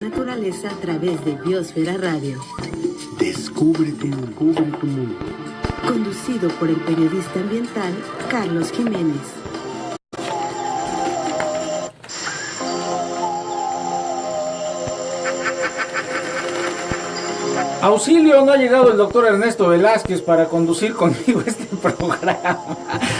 Naturaleza a través de Biosfera Radio. Descubre tu mundo. Conducido por el periodista ambiental Carlos Jiménez. Auxilio, no ha llegado el doctor Ernesto Velázquez para conducir conmigo este programa.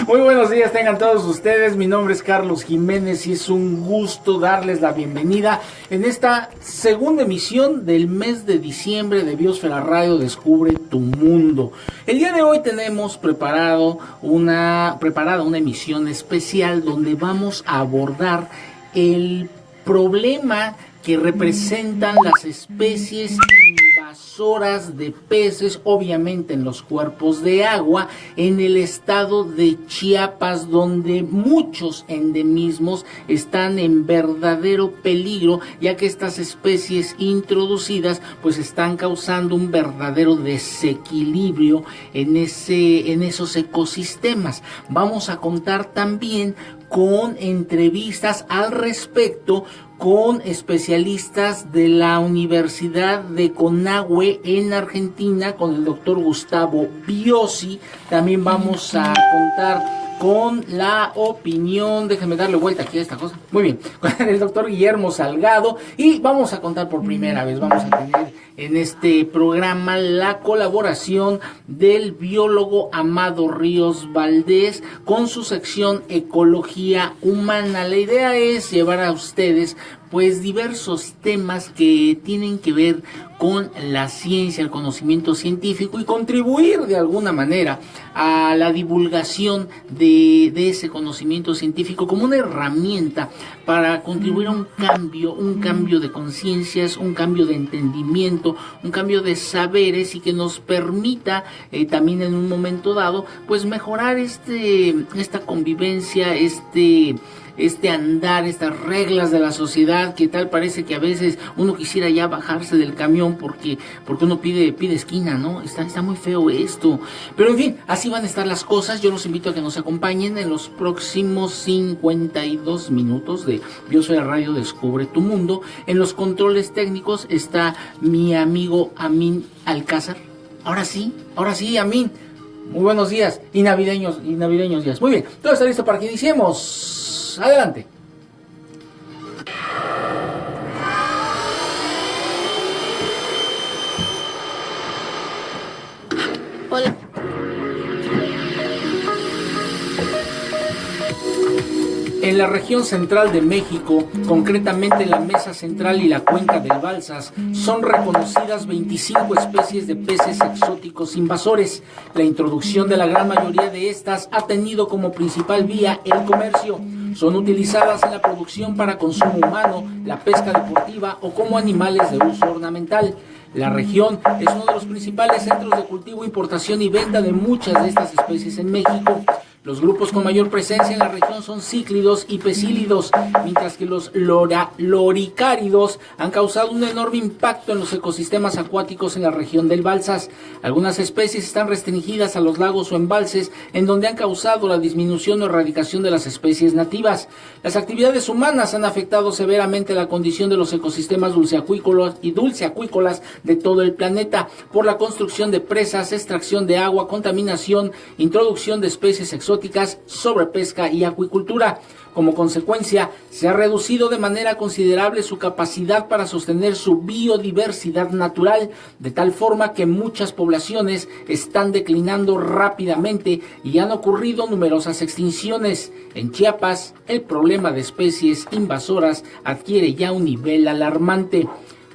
Muy buenos días tengan todos ustedes, mi nombre es Carlos Jiménez y es un gusto darles la bienvenida en esta segunda emisión del mes de diciembre de Biosfera Radio Descubre tu Mundo. El día de hoy tenemos preparada una emisión especial donde vamos a abordar el problema que representan las especies invasoras de peces, obviamente en los cuerpos de agua, en el estado de Chiapas, donde muchos endemismos están en verdadero peligro, ya que estas especies introducidas pues están causando un verdadero desequilibrio en esos ecosistemas. Vamos a contar también con entrevistas al respecto con especialistas de la Universidad de Conahue en Argentina, con el doctor Gustavo Biosi. También vamos a contar con la opinión, déjenme darle vuelta aquí a esta cosa, muy bien, con el doctor Guillermo Salgado, y vamos a contar por primera vez, vamos a tener en este programa la colaboración del biólogo Amado Ríos Valdés con su sección Ecología Humana. La idea es llevar a ustedes pues diversos temas que tienen que ver con la ciencia, el conocimiento científico y contribuir de alguna manera a la divulgación de ese conocimiento científico como una herramienta para contribuir a un cambio de conciencias, un cambio de entendimiento, un cambio de saberes y que nos permita también en un momento dado pues mejorar esta convivencia, este andar, estas reglas de la sociedad, que tal parece que a veces uno quisiera ya bajarse del camión porque uno pide esquina, ¿no? Está muy feo esto. Pero en fin, así van a estar las cosas. Yo los invito a que nos acompañen en los próximos 52 minutos de Biosfera Radio Descubre tu Mundo. En los controles técnicos está mi amigo Amin Alcázar. Ahora sí, Amin. Muy buenos días y navideños días. Muy bien, todo está listo para que iniciemos. Adelante. Hola. En la región central de México, concretamente la Mesa Central y la Cuenca del Balsas, son reconocidas 25 especies de peces exóticos invasores. La introducción de la gran mayoría de estas ha tenido como principal vía el comercio. Son utilizadas en la producción para consumo humano, la pesca deportiva o como animales de uso ornamental. La región es uno de los principales centros de cultivo, importación y venta de muchas de estas especies en México. Los grupos con mayor presencia en la región son cíclidos y pesílidos, mientras que los loricáridos han causado un enorme impacto en los ecosistemas acuáticos en la región del Balsas. Algunas especies están restringidas a los lagos o embalses, en donde han causado la disminución o erradicación de las especies nativas. Las actividades humanas han afectado severamente la condición de los ecosistemas dulceacuícolas de todo el planeta, por la construcción de presas, extracción de agua, contaminación, introducción de especies exóticas, sobrepesca y acuicultura. Como consecuencia, se ha reducido de manera considerable su capacidad para sostener su biodiversidad natural, de tal forma que muchas poblaciones están declinando rápidamente y han ocurrido numerosas extinciones. En Chiapas, el problema de especies invasoras adquiere ya un nivel alarmante.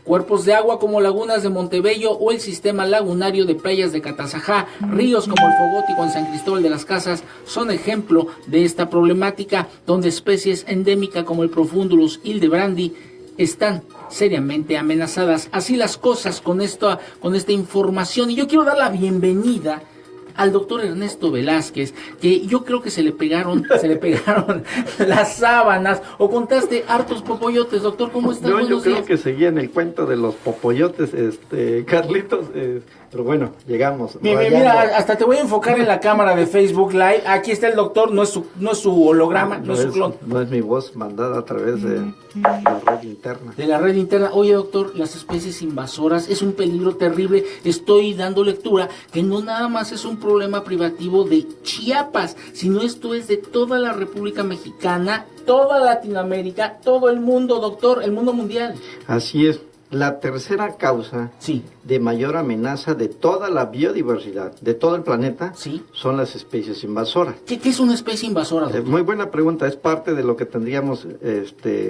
Cuerpos de agua como lagunas de Montebello o el sistema lagunario de playas de Catazajá, ríos como el Fogótico en San Cristóbal de las Casas son ejemplo de esta problemática, donde especies endémicas como el Profundulus hildebrandi están seriamente amenazadas. Así las cosas con esta información, y yo quiero dar la bienvenida al doctor Ernesto Velázquez, que yo creo que se le pegaron las sábanas, o contaste hartos popoyotes. Doctor, ¿cómo estás? Yo creo que seguía en el cuento de los popoyotes, Carlitos, pero bueno, llegamos. Mira, hasta te voy a enfocar en la cámara de Facebook Live. Aquí está el doctor, no es su holograma, no es su clon. No es mi voz mandada a través de la red interna. De la red interna. Oye, doctor, las especies invasoras es un peligro terrible. Estoy dando lectura que no nada más es un problema privativo de Chiapas, sino esto es de toda la República Mexicana, toda Latinoamérica, todo el mundo, doctor, el mundo mundial. Así es. La tercera causa Sí. de mayor amenaza de toda la biodiversidad, de todo el planeta, Sí. son las especies invasoras. ¿Qué es una especie invasora, doctor? Muy buena pregunta, es parte de lo que tendríamos,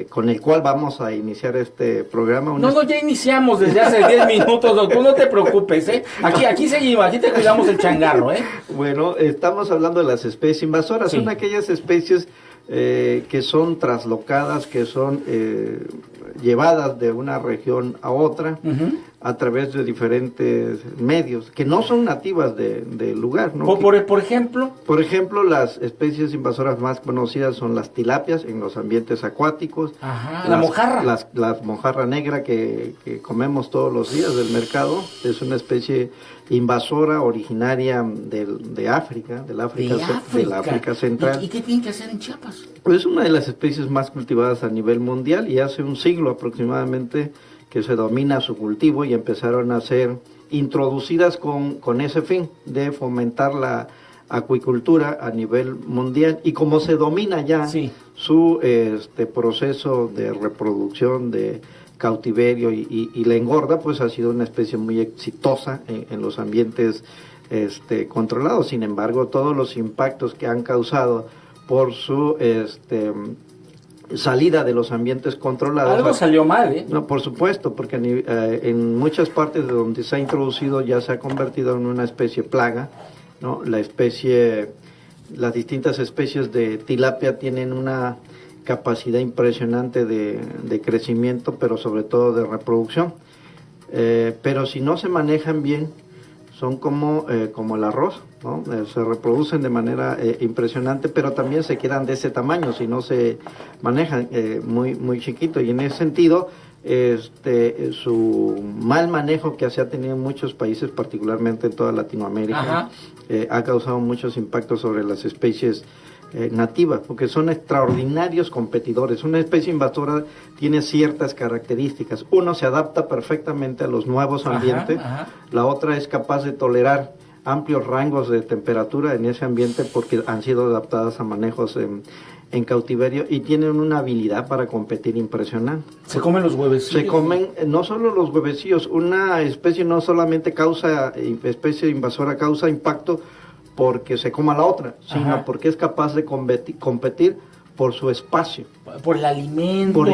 con el cual vamos a iniciar este programa. No, ya iniciamos desde hace 10 minutos, doctor, no te preocupes, ¿eh? Aquí seguimos, aquí te cuidamos el changarro, ¿eh? Bueno, estamos hablando de las especies invasoras, Sí. son aquellas especies que son traslocadas, que son llevadas de una región a otra a través de diferentes medios, que no son nativas del lugar, ¿no? Por ejemplo, Por ejemplo, las especies invasoras más conocidas son las tilapias en los ambientes acuáticos. ajá, la mojarra. La mojarra negra que comemos todos los días del mercado. Es una especie invasora originaria de África, de la África Central. ¿Y qué tienen que hacer en Chiapas? Es una de las especies más cultivadas a nivel mundial y hace un siglo aproximadamente que se domina su cultivo y empezaron a ser introducidas con ese fin de fomentar la acuicultura a nivel mundial, y como se domina ya Sí. su proceso de reproducción, de cautiverio y la engorda, pues ha sido una especie muy exitosa en los ambientes controlados. Sin embargo, todos los impactos que han causado por su salida de los ambientes controlados. Algo salió mal, ¿eh? No, por supuesto, porque en muchas partes de donde se ha introducido ya se ha convertido en una especie plaga, ¿no? Las distintas especies de tilapia tienen una capacidad impresionante de crecimiento, pero sobre todo de reproducción. Pero si no se manejan bien, son como el arroz, ¿no? Se reproducen de manera impresionante, pero también se quedan de ese tamaño si no se manejan muy, muy chiquito. Y en ese sentido, su mal manejo que se ha tenido en muchos países, particularmente en toda Latinoamérica, ha causado muchos impactos sobre las especies nativas, porque son extraordinarios competidores. Una especie invasora tiene ciertas características. Uno, se adapta perfectamente a los nuevos ambientes. La otra es capaz de tolerar amplios rangos de temperatura en ese ambiente porque han sido adaptadas a manejos en cautiverio y tienen una habilidad para competir impresionante. Se comen los huevecillos. Se comen no solo los huevecillos, una especie no solamente especie invasora causa impacto porque se coma la otra, sino porque es capaz de competir por su espacio. Por el alimento.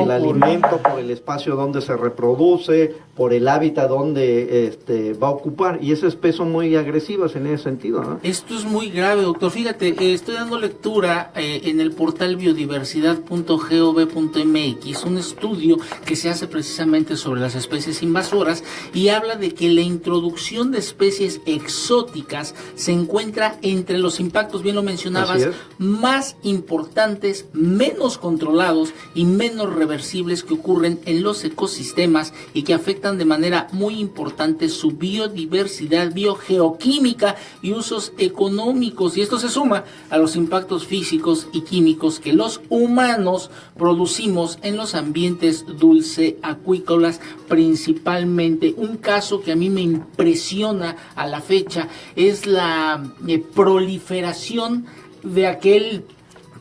Por el espacio donde se reproduce, por el hábitat donde va a ocupar. Y esas especies son muy agresivas en ese sentido, ¿no? Esto es muy grave, doctor. Fíjate, estoy dando lectura en el portal biodiversidad.gov.mx, un estudio que se hace precisamente sobre las especies invasoras y habla de que la introducción de especies exóticas se encuentra entre los impactos, bien lo mencionabas, más importantes, menos controlados y menos reversibles que ocurren en los ecosistemas y que afectan de manera muy importante su biodiversidad, biogeoquímica y usos económicos. Y esto se suma a los impactos físicos y químicos que los humanos producimos en los ambientes dulceacuícolas principalmente. Un caso que a mí me impresiona a la fecha es la proliferación de aquel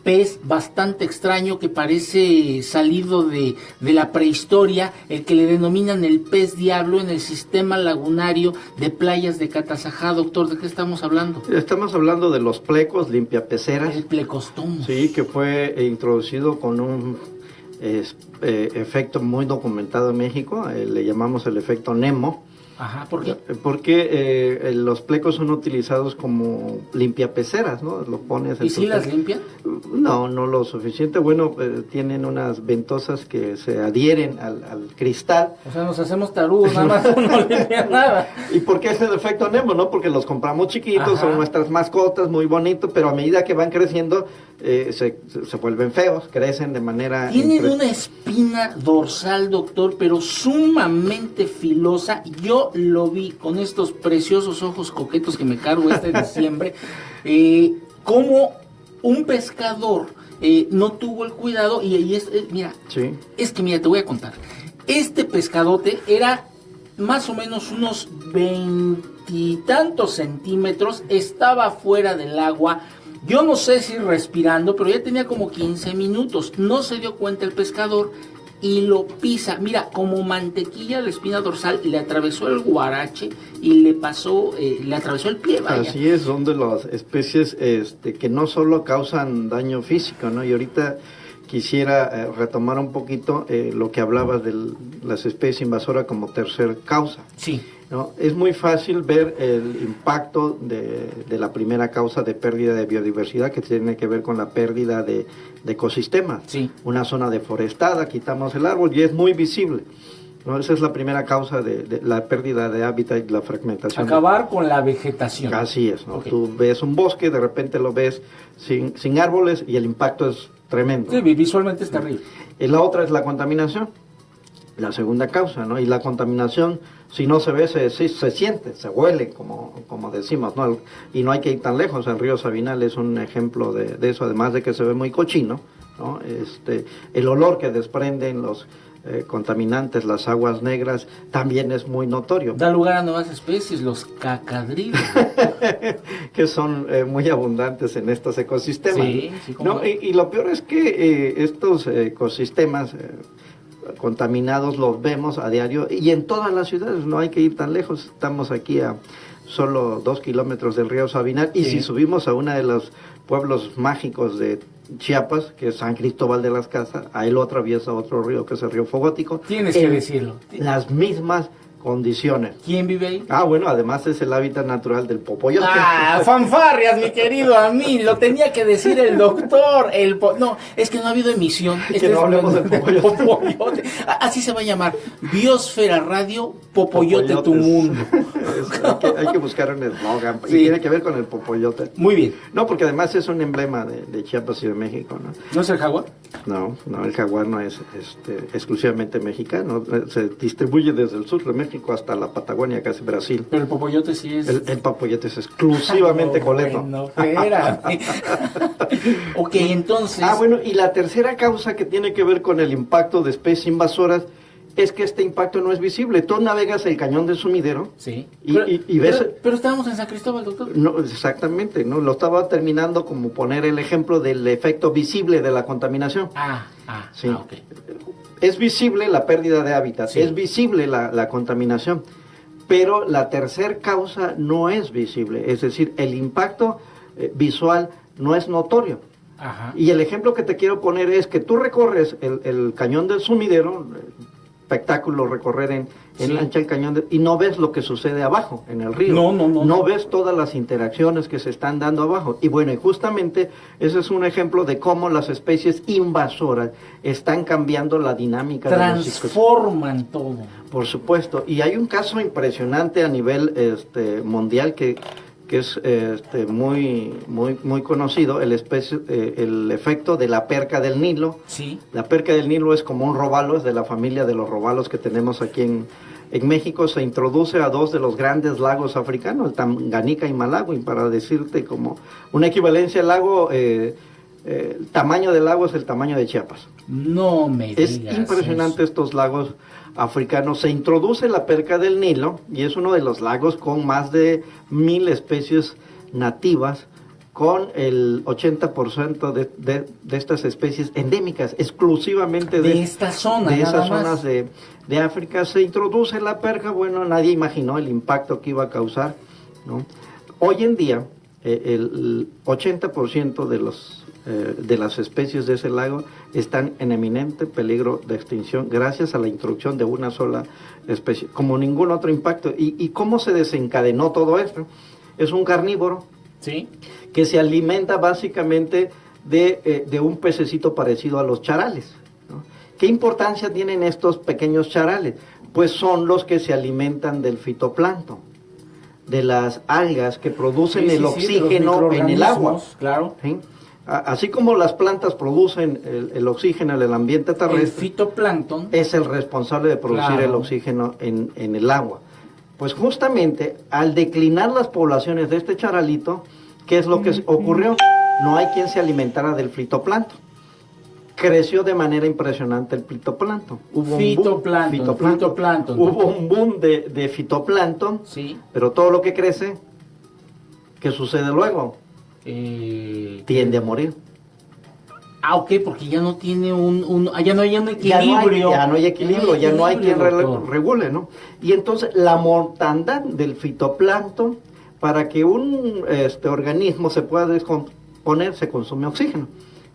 pez bastante extraño que parece salido de la prehistoria, el que le denominan el pez diablo en el sistema lagunario de playas de Catazajá. Doctor, ¿de qué estamos hablando? Estamos hablando de los plecos limpiapeceras. El Plecostomus. Sí, que fue introducido con un efecto muy documentado en México, le llamamos el efecto Nemo. Ajá, ¿por qué? Porque los plecos son utilizados como limpiapeceras, ¿no? Los pones en ¿Y si las limpian? No lo suficiente. Bueno, tienen unas ventosas que se adhieren al cristal. O sea, nos hacemos tarudos, nada más no limpia nada. ¿Y por qué es el efecto Nemo, no? Porque los compramos chiquitos, son nuestras mascotas, muy bonitos, pero a medida que van creciendo, se vuelven feos, crecen de manera... Tienen una espina dorsal, doctor, pero sumamente filosa. Yo lo vi con estos preciosos ojos coquetos que me cargo este diciembre, como un pescador no tuvo el cuidado y mira, Sí. es que mira, te voy a contar. Este pescadote era más o menos unos 20 centímetros, estaba fuera del agua. Yo no sé si respirando, pero ya tenía como 15 minutos. No se dio cuenta el pescador y lo pisa. Mira, como mantequilla la espina dorsal, le atravesó el guarache y le atravesó el pie. Vaya. Así es, son de las especies que no solo causan daño físico, ¿no? Y ahorita quisiera retomar un poquito lo que hablabas de las especies invasoras como tercer causa. Sí. ¿No? Es muy fácil ver el impacto de la primera causa de pérdida de biodiversidad, que tiene que ver con la pérdida de ecosistemas. Sí. Una zona deforestada, quitamos el árbol y es muy visible, ¿no? Esa es la primera causa de la pérdida de hábitat y la fragmentación. Acabar con la vegetación. Así es, ¿no? Okay. Tú ves un bosque, de repente lo ves sin árboles y el impacto es tremendo. Sí, visualmente es terrible. Y la otra es la contaminación, la segunda causa, ¿no? Y la contaminación, si no se ve, se siente, se huele, como decimos, ¿no? Y no hay que ir tan lejos, el río Sabinal es un ejemplo de eso, además de que se ve muy cochino, ¿no? El olor que desprenden los contaminantes, las aguas negras, también es muy notorio. Da lugar a nuevas especies, los cacadrilos. Que son muy abundantes en estos ecosistemas. Sí, ¿no? Y lo peor es que estos ecosistemas contaminados los vemos a diario y en todas las ciudades, no hay que ir tan lejos, estamos aquí a solo 2 kilómetros del río Sabinal y si subimos a uno de los pueblos mágicos de Chiapas, que es San Cristóbal de las Casas, ahí lo atraviesa otro río que es el río Fogótico. Tienes que decirlo. Las mismas condiciones. ¿Quién vive ahí? Bueno, además es el hábitat natural del popoyote. Fanfarrias, mi querido a mí, lo tenía que decir el doctor. No, es que no ha habido emisión. Que no hablemos del popoyote. Así se va a llamar, Biosfera Radio Popoyote tu mundo. Hay que buscar un eslogan, Sí. y tiene que ver con el popoyote. Muy bien. No, porque además es un emblema de Chiapas y de México, ¿no? ¿No es el jaguar? No, el jaguar no es exclusivamente mexicano, se distribuye desde el sur de México hasta la Patagonia, casi Brasil. Pero el popoyote sí es... El popoyote es exclusivamente coleto. No, espérame. Ok, entonces... Bueno, y la tercera causa que tiene que ver con el impacto de especies invasoras es que este impacto no es visible. Tú navegas el cañón del Sumidero. Sí. Y ves... Pero estábamos en San Cristóbal, doctor. No, exactamente, ¿no? Lo estaba terminando como poner el ejemplo del efecto visible de la contaminación. Sí. Ok. Es visible la pérdida de hábitat, Sí. es visible la contaminación, pero la tercer causa no es visible, es decir, el impacto visual no es notorio. Ajá. Y el ejemplo que te quiero poner es que tú recorres el cañón del Sumidero, espectáculo recorrer en Sí. lancha el cañón y no ves lo que sucede abajo en el río. No ves todas las interacciones que se están dando abajo. Y bueno, y justamente ese es un ejemplo de cómo las especies invasoras están cambiando la dinámica de los ecosistemas. Transforman todo. Por supuesto, y hay un caso impresionante a nivel mundial que es muy conocido, el efecto de la perca del Nilo. Sí. La perca del Nilo es como un robalo, es de la familia de los robalos que tenemos aquí en México. Se introduce a dos de los grandes lagos africanos, el Tanganica y Malawi, para decirte como una equivalencia al lago, el tamaño del lago es el tamaño de Chiapas. No me digas. Es impresionante estos lagos africanos. Se introduce la perca del Nilo y es uno de los lagos con más de 1000 especies nativas, con el 80% de estas especies endémicas, exclusivamente de esta zona, de esas nada zonas más. de África. Se introduce la perca, bueno, nadie imaginó el impacto que iba a causar, ¿no? Hoy en día, el 80% de las especies de ese lago están en eminente peligro de extinción gracias a la introducción de una sola especie, como ningún otro impacto. ¿Y cómo se desencadenó todo esto? Es un carnívoro, Sí. que se alimenta básicamente de un pececito parecido a los charales, ¿no? ¿Qué importancia tienen estos pequeños charales? Pues son los que se alimentan del fitoplancton, de las algas que producen el oxígeno en el agua. Claro. ¿Sí? Así como las plantas producen el oxígeno en el ambiente El terrestre, fitoplancton. es el responsable de producir Claro. el oxígeno en el agua. Pues justamente al declinar las poblaciones de este charalito, ¿qué es lo que ocurrió? No hay quien se alimentara del fitoplancton. creció de manera impresionante el fitoplancton. Fitoplancton. Hubo un boom de fitoplancton, Sí. pero todo lo que crece, ¿qué sucede luego? Tiende a morir. Ok, porque ya no tiene ya no hay un equilibrio. Ya no hay equilibrio, ya no hay quien doctor. regule, ¿no? Y entonces la mortandad del fitoplancton, para que un organismo se pueda descomponer, se consume oxígeno,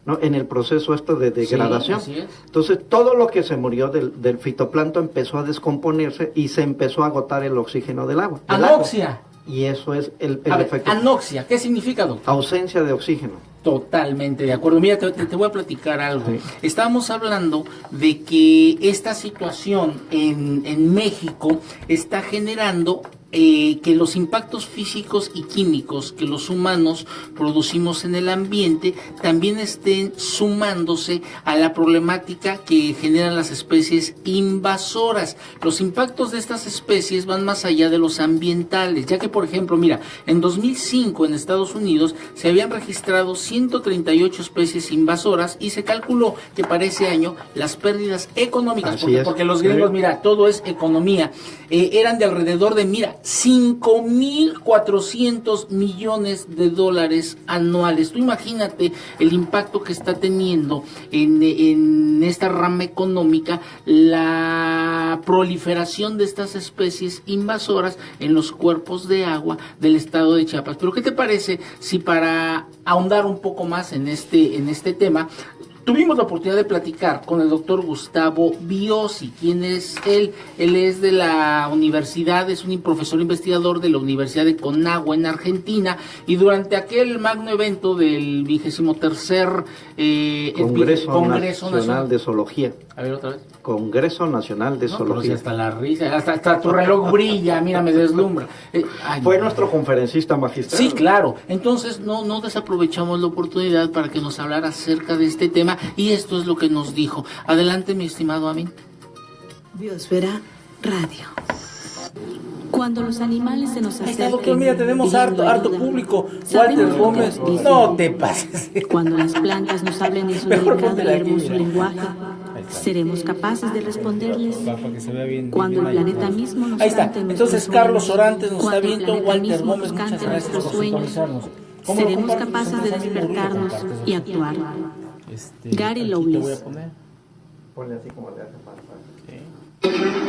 ¿no? En el proceso de degradación. Sí, así es. Entonces todo lo que se murió del fitoplancton empezó a descomponerse y se empezó a agotar el oxígeno del agua. Anoxia. Y eso es el A ver, efecto. anoxia, ¿qué significa, doctor? Ausencia de oxígeno. Totalmente de acuerdo. Mira, te voy a platicar algo. Sí. Estábamos hablando de que esta situación en México está generando que los impactos físicos y químicos que los humanos producimos en el ambiente también estén sumándose a la problemática que generan las especies invasoras. Los impactos de estas especies van más allá de los ambientales, ya que, por ejemplo, mira, en 2005 en Estados Unidos se habían registrado 138 especies invasoras y se calculó que para ese año las pérdidas económicas, porque los gringos, mira, todo es economía, eran de alrededor de, mira, 5.400 millones de dólares anuales. Tú imagínate el impacto que está teniendo en esta rama económica la proliferación de estas especies invasoras en los cuerpos de agua del estado de Chiapas. Pero ¿qué te parece si, para ahondar un poco más en este tema, tuvimos la oportunidad de platicar con el doctor Gustavo Biosi? ¿Quién es él? Él es de la universidad, es un profesor investigador de la Universidad de Conagua en Argentina, y durante aquel magno evento del 23º Congreso Nacional de Zoología. A ver, otra vez. Congreso Nacional de Zoología. Pero si hasta la risa, hasta tu reloj brilla, mira, me deslumbra. Fue nuestro conferencista magistral. Sí, claro. Entonces no desaprovechamos la oportunidad para que nos hablara acerca de este tema, y esto es lo que nos dijo. Adelante, mi estimado Amin. Biosfera Radio. Cuando los animales se nos Ahí acercan, está, doctor, mira, tenemos pidiendo harto ayuda, público. sabemos Walter lo que Gómez, nos dicen. no te pases. Cuando las plantas nos hablen en su Mejor delicado y póntela aquí, hermoso mira. lenguaje, seremos capaces de responderles. Para que se vea bien. Cuando el bien ahí. planeta mismo nos Ahí está. cante Entonces, nuestros Carlos sueños, Orantes nos está cuando el viendo. planeta Walter mismo Gómez, nos muchas cante gracias por nuestros sueños, sintonizarnos. ¿Cómo lo seremos compartes? capaces de Estamos muy despertarnos compartes, y actuar. Gary aquí Lowlis. te voy a poner. Ponle así como le hace falta.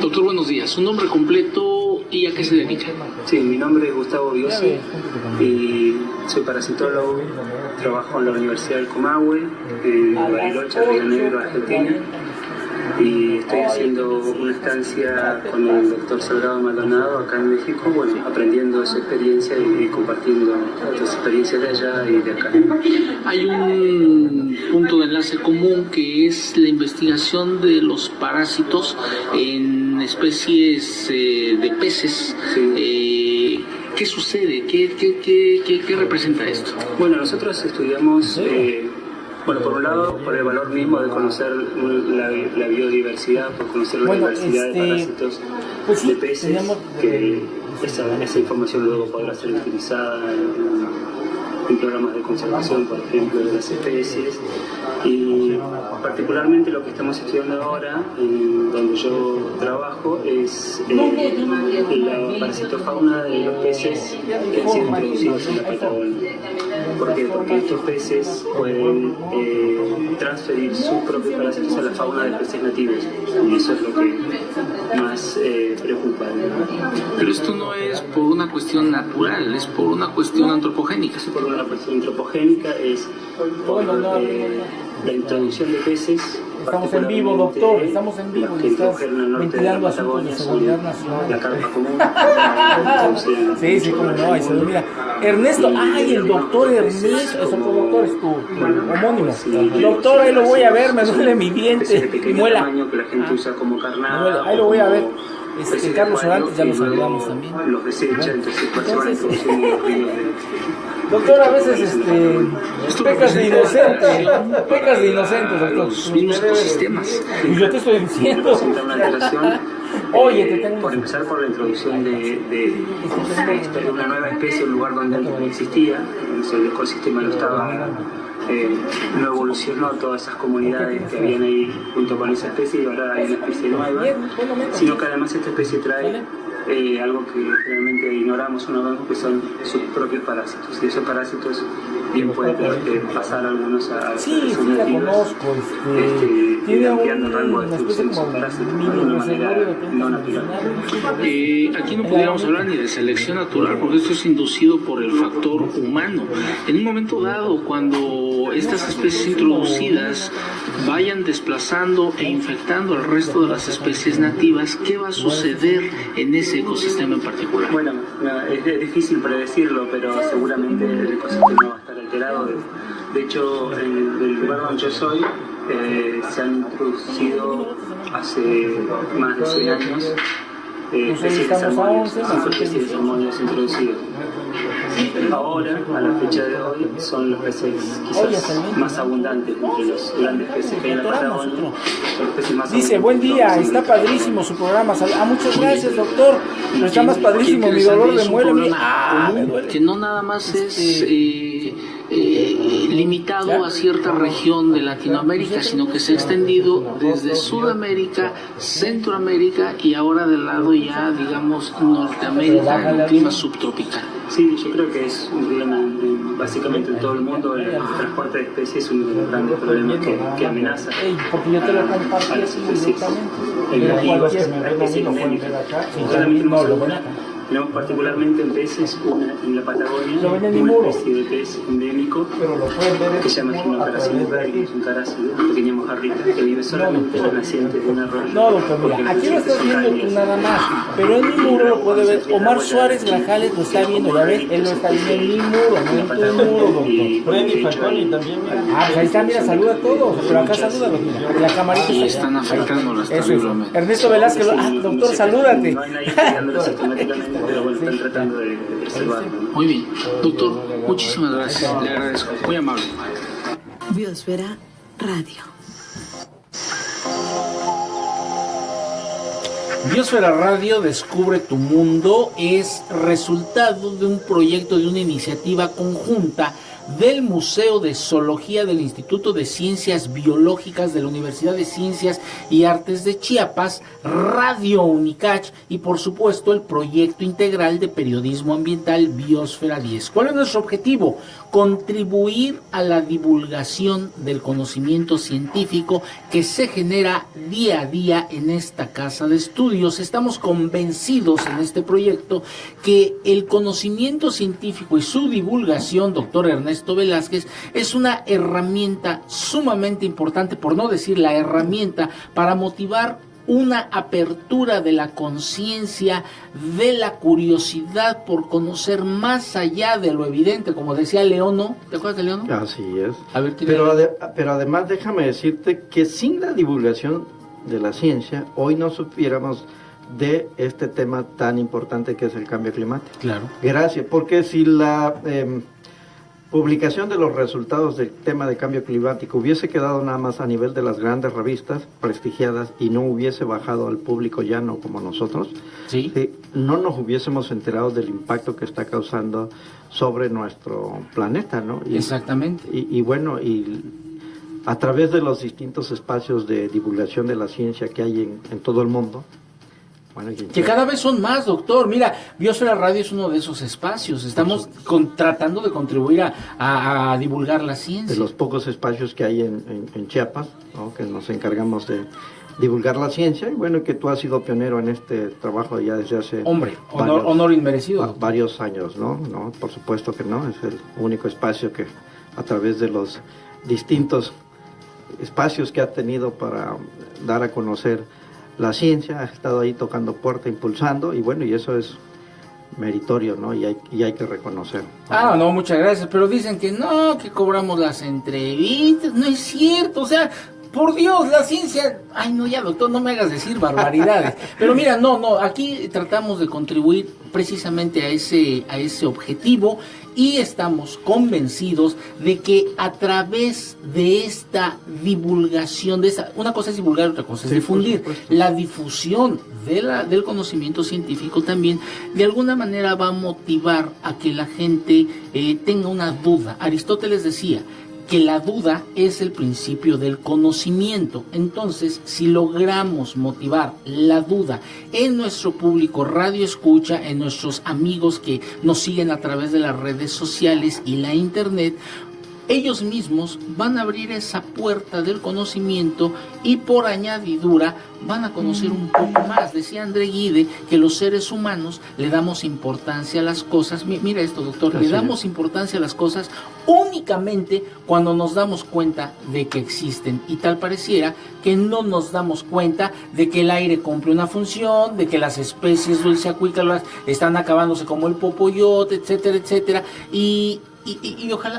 Doctor, buenos días. ¿Su nombre completo y a qué se dedica? Sí, mi nombre es Gustavo Ya Biosi ves, júntate conmigo. y soy parasitólogo. Trabajo en la Universidad del Comahue, en Bariloche, Río Negro, Argentina. Y estoy haciendo una estancia con el doctor Salgado Maldonado acá en México, bueno, aprendiendo de su experiencia y compartiendo las experiencias de allá y de acá. Hay un punto de enlace común que es la investigación de los parásitos en especies de peces. Sí. ¿Qué sucede? ¿Qué representa esto? Bueno, nosotros estudiamos, bueno, por un lado, por el valor mismo de conocer la biodiversidad, por conocer la diversidad de parásitos pues sí, de peces, teníamos que esa información luego podrá ser utilizada en programas de conservación, por ejemplo, de las especies. Y particularmente lo que estamos estudiando ahora, en donde yo trabajo, es la parasitofauna de los peces que han sido introducidos en la Patagonia. ¿Por qué? Porque estos peces pueden transferir sus propios parásitos a la fauna de peces nativos, y eso es lo que más preocupa, ¿no? Pero esto no es por una cuestión natural, es por una cuestión antropogénica. Por una cuestión antropogénica, es por la introducción de peces. Estamos en vivo, doctor, estamos en vivo. Las que introdujeron al norte de la Ventilando asuntos de Patagonia seguridad son nacional. la carpa común. Entonces, Sí, cómo no, ahí se ve, mira. Ernesto, ay, el doctor Ernesto, es otro doctor, es tu homónimo. Doctor, ahí lo voy a ver, me duele mi peces de diente, mi pequeño muela. tamaño que la gente usa como Me duele, carnada. ahí lo voy a ver. Peces de Carlos acuario, Orantes ya lo y luego saludamos también. los desecha, Bueno, entonces pues, se van entonces, introduciendo en los ríos de... Doctor, a veces pecas de inocente, doctor. Los mismos ecosistemas. Y yo te estoy diciendo. Presenta una alteración. Oye, te tengo Por empezar por la introducción de una nueva especie en un lugar donde antes no existía, el ecosistema no estaba no evolucionó todas esas comunidades que habían ahí junto con esa especie y ahora hay una especie nueva, sino que además esta especie trae algo que realmente ignoramos una vez, que son sus propios parásitos, y esos parásitos bien pueden pasar algunos a sí, la conozco, tiene ampliando el rango de distribución de sus parásitos de una manera no natural. Aquí no podríamos hablar ni de selección natural, porque esto es inducido por el factor humano. En un momento dado, cuando estas especies introducidas vayan desplazando e infectando al resto de las especies nativas, ¿qué va a suceder en ese ecosistema en particular? Bueno, es difícil predecirlo, pero seguramente el ecosistema va a estar alterado. De hecho, en el lugar donde yo soy, se han introducido hace más de 100 años especies de salmónidos, 5 especies de salmónidos introducidas. Ahora, a la fecha de hoy, son los peces quizás más abundantes entre los grandes peces que hay en la Patagonia. Son los peces más Dice, buen día, está padrísimo su programa. Muchas gracias, doctor. Pero está más padrísimo, mi dolor de muela. Me duele. Que no nada más es limitado a cierta región de Latinoamérica, sino que se ha extendido desde Sudamérica, Centroamérica y ahora del lado ya, digamos, Norteamérica, en un clima subtropical. Sí, yo creo que es un problema básicamente en todo el mundo. El transporte de especies es un gran problema que amenaza a las especies nativas, a especies endémicas. Tenemos particularmente en peces, en la Patagonia, una especie de pez endémico que se llama Gimnocaracino, que es un carácido, una pequeña mojarrita que vive solamente en las nacientes de un arroyo. No, doctor, mira, aquí lo estás viendo tú nada más, pero en mi muro lo puede ver. Omar Suárez Grajales lo está viendo, ya ves, él lo está viendo en mi muro, no en tu muro, doctor. Freddy Falconi también, mira. Pues ahí está, mira, saluda a todos, pero acá salúdalos, mira, la camarita Y está están afectándolas terriblemente. Ernesto Velázquez, doctor, salúdate. No hay nadie estudiándolo sistemáticamente, pero bueno, están tratando de preservarlo. Muy bien, doctor, muchísimas gracias, le agradezco, muy amable. Biosfera Radio. Biosfera Radio Descubre tu Mundo es resultado de un proyecto, de una iniciativa conjunta del Museo de Zoología del Instituto de Ciencias Biológicas de la Universidad de Ciencias y Artes de Chiapas, Radio Unicach y por supuesto el proyecto integral de periodismo ambiental Biosfera 10. ¿Cuál es nuestro objetivo? Contribuir a la divulgación del conocimiento científico que se genera día a día en esta casa de estudios. Estamos convencidos en este proyecto que el conocimiento científico y su divulgación, doctor Ernesto Velázquez, es una herramienta sumamente importante, por no decir la herramienta, para motivar una apertura de la conciencia, de la curiosidad por conocer más allá de lo evidente, como decía Leono. ¿Te acuerdas de Leono? Así es. A ver, pero además déjame decirte que sin la divulgación de la ciencia, hoy no supiéramos de este tema tan importante que es el cambio climático. Claro. Gracias, porque si la publicación de los resultados del tema de cambio climático hubiese quedado nada más a nivel de las grandes revistas prestigiadas y no hubiese bajado al público llano como nosotros, ¿sí? No nos hubiésemos enterado del impacto que está causando sobre nuestro planeta, ¿no? Exactamente. Y bueno, y a través de los distintos espacios de divulgación de la ciencia que hay en todo el mundo, bueno, que cada vez son más, doctor. Mira, Biosfera Radio es uno de esos espacios. Estamos tratando de contribuir a divulgar la ciencia. De los pocos espacios que hay en Chiapas, ¿no? Que nos encargamos de divulgar la ciencia, y bueno, que tú has sido pionero en este trabajo ya desde hace... Hombre, honor inmerecido. Varios años, ¿no? Por supuesto que no, es el único espacio que a través de los distintos espacios que ha tenido para dar a conocer la ciencia, ha estado ahí tocando puerta, impulsando, y bueno, y eso es meritorio, ¿no? Y hay que reconocer. Ah, no, muchas gracias, pero dicen que no, que cobramos las entrevistas, no es cierto, o sea, por Dios, la ciencia, ay no, ya doctor, no me hagas decir barbaridades, pero mira, no, aquí tratamos de contribuir precisamente a ese objetivo, y estamos convencidos de que a través de esta divulgación, una cosa es divulgar, otra cosa es difundir, la difusión del conocimiento científico también de alguna manera va a motivar a que la gente tenga una duda. Aristóteles decía que la duda es el principio del conocimiento. Entonces, si logramos motivar la duda en nuestro público radio escucha, en nuestros amigos que nos siguen a través de las redes sociales y la internet, ellos mismos van a abrir esa puerta del conocimiento y por añadidura van a conocer un poco más. Decía André Gide que los seres humanos le damos importancia a las cosas. Mira esto, doctor, le damos importancia a las cosas únicamente cuando nos damos cuenta de que existen, y tal pareciera que no nos damos cuenta de que el aire cumple una función, de que las especies dulceacuícolas están acabándose como el popoyote, etcétera, etcétera, y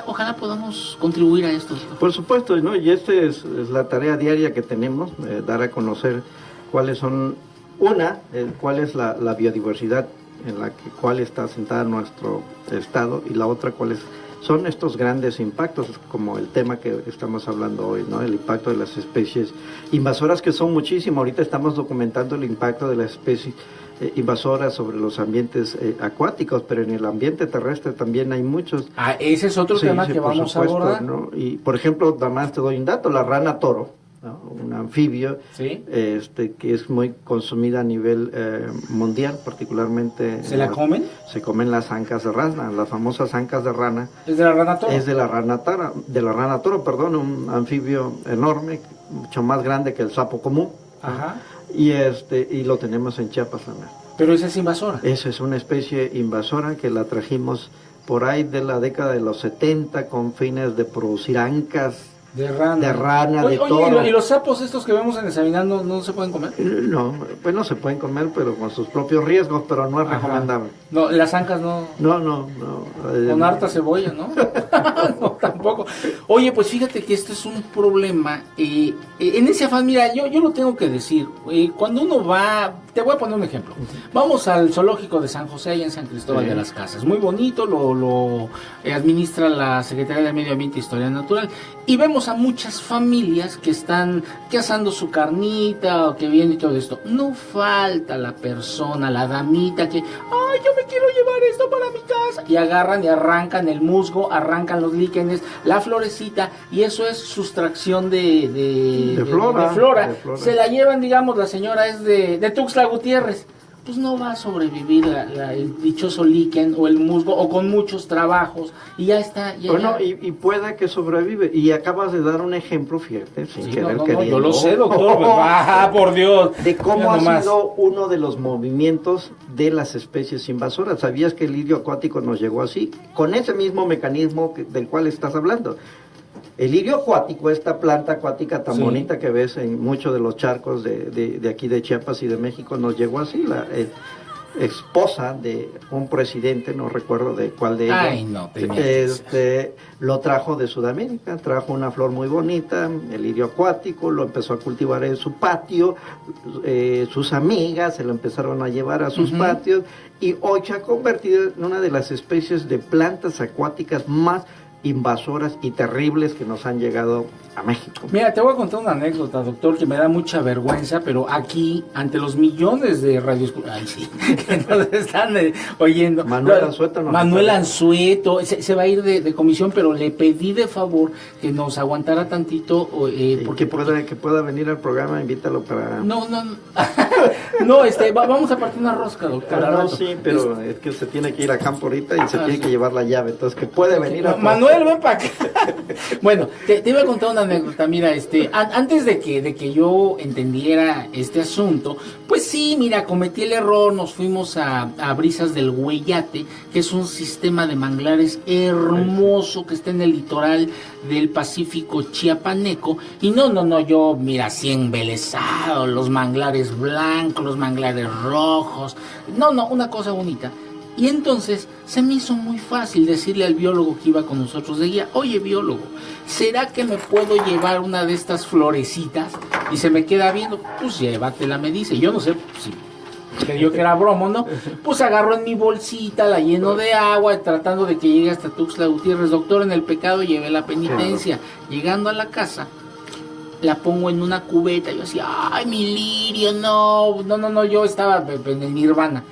ojalá podamos contribuir a esto. Por supuesto, ¿no? Y esta es la tarea diaria que tenemos, dar a conocer cuáles son, cuál es la biodiversidad en la cual está asentada nuestro estado, y la otra, cuáles son estos grandes impactos, como el tema que estamos hablando hoy, ¿no? El impacto de las especies invasoras, que son muchísimas. Ahorita estamos documentando el impacto de las especies invasoras sobre los ambientes acuáticos, pero en el ambiente terrestre también hay muchos. Ese es otro tema que vamos a abordar, ¿no? Y por ejemplo, además te doy un dato, la rana toro, ¿no? Un anfibio, ¿sí? Que es muy consumida a nivel mundial, particularmente. ¿Se la comen? Se comen las ancas de rana, las famosas ancas de rana. ¿Es de la rana toro? Es de la rana toro, un anfibio enorme, mucho más grande que el sapo común. Ajá. Y lo tenemos en Chiapas también. Pero esa es invasora. Esa es una especie invasora que la trajimos por ahí de la década de los 70 con fines de producir ancas de rana, de toro. Oye, ¿y los sapos estos que vemos en el Sabinar no se pueden comer? No, pues no se pueden comer, pero con sus propios riesgos, pero no es recomendable. No, las ancas no. No. Con harta cebolla, ¿no? No, tampoco. Oye, pues fíjate que esto es un problema. En ese afán, mira, yo lo tengo que decir. Cuando uno va, te voy a poner un ejemplo. Vamos al zoológico de San José, allá en San Cristóbal de las Casas. Muy bonito, lo administra la Secretaría de Medio Ambiente e Historia Natural. Y vemos a muchas familias que están asando su carnita o que viene y todo esto. No falta la persona, la damita que, ay, yo me quiero llevar esto para mi casa. Y agarran y arrancan el musgo, arrancan los líquenes, la florecita, y eso es sustracción de flora. Se la llevan, digamos, la señora es de Tuxtla Gutiérrez. Pues no va a sobrevivir el dichoso líquen o el musgo, o con muchos trabajos, y ya está. Y pueda que sobrevive. Y acabas de dar un ejemplo, fíjate, sin querer queriendo. Yo lo sé, doctor. Por Dios. De cómo ha sido uno de los movimientos de las especies invasoras. ¿Sabías que el lirio acuático nos llegó así? Con ese mismo mecanismo del cual estás hablando. El lirio acuático, esta planta acuática tan bonita que ves en muchos de los charcos de aquí de Chiapas y de México, nos llegó así. La esposa de un presidente, no recuerdo de cuál de ellos, lo trajo de Sudamérica, trajo una flor muy bonita, el lirio acuático, lo empezó a cultivar en su patio, sus amigas se lo empezaron a llevar a sus patios, y hoy se ha convertido en una de las especies de plantas acuáticas más invasoras y terribles que nos han llegado a México. Mira, te voy a contar una anécdota, doctor, que me da mucha vergüenza, pero aquí, ante los millones de radioescuchas que nos están oyendo. Manuel Anzueto se va a ir de comisión, pero le pedí de favor que nos aguantara tantito. Porque pueda venir al programa, invítalo para... No, vamos a partir una rosca, doctor. Sí, pero es que se tiene que ir a campo ahorita y se tiene que llevar la llave, entonces que puede venir a... Manuel, ven para acá. Bueno, te iba a contar una anécdota. Mira, antes de que yo entendiera este asunto, pues sí, mira, cometí el error, nos fuimos a Brisas del Güeyate, que es un sistema de manglares hermoso que está en el litoral del Pacífico chiapaneco, y yo, mira, así embelesado, los manglares blancos, los manglares rojos, una cosa bonita. Y entonces se me hizo muy fácil decirle al biólogo que iba con nosotros de guía, oye, biólogo, ¿será que me puedo llevar una de estas florecitas? Y se me queda viendo, pues llévatela, me dice. Yo no sé si creyó que era bromo, ¿no? Pues agarro en mi bolsita, la lleno de agua, tratando de que llegue hasta Tuxtla Gutiérrez. Doctor, en el pecado llevé la penitencia. Llegando a la casa, la pongo en una cubeta. Yo decía, ay, mi lirio, no, yo estaba en Nirvana.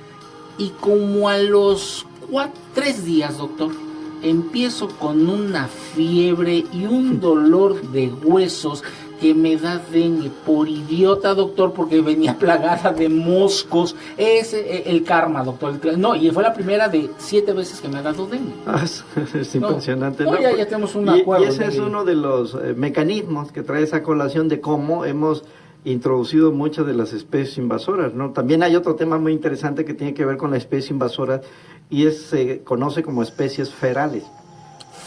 Y como a los 3 días, doctor, empiezo con una fiebre y un dolor de huesos que me da dengue por idiota, doctor, porque venía plagada de moscos. Es el karma, doctor. No, y fue la primera de 7 veces que me ha dado dengue. Es impresionante. No, ya tenemos un acuerdo. Y ese es uno de los mecanismos que trae esa colación de cómo hemos introducido muchas de las especies invasoras, ¿no? También hay otro tema muy interesante que tiene que ver con la especie invasora y se conoce como especies ferales.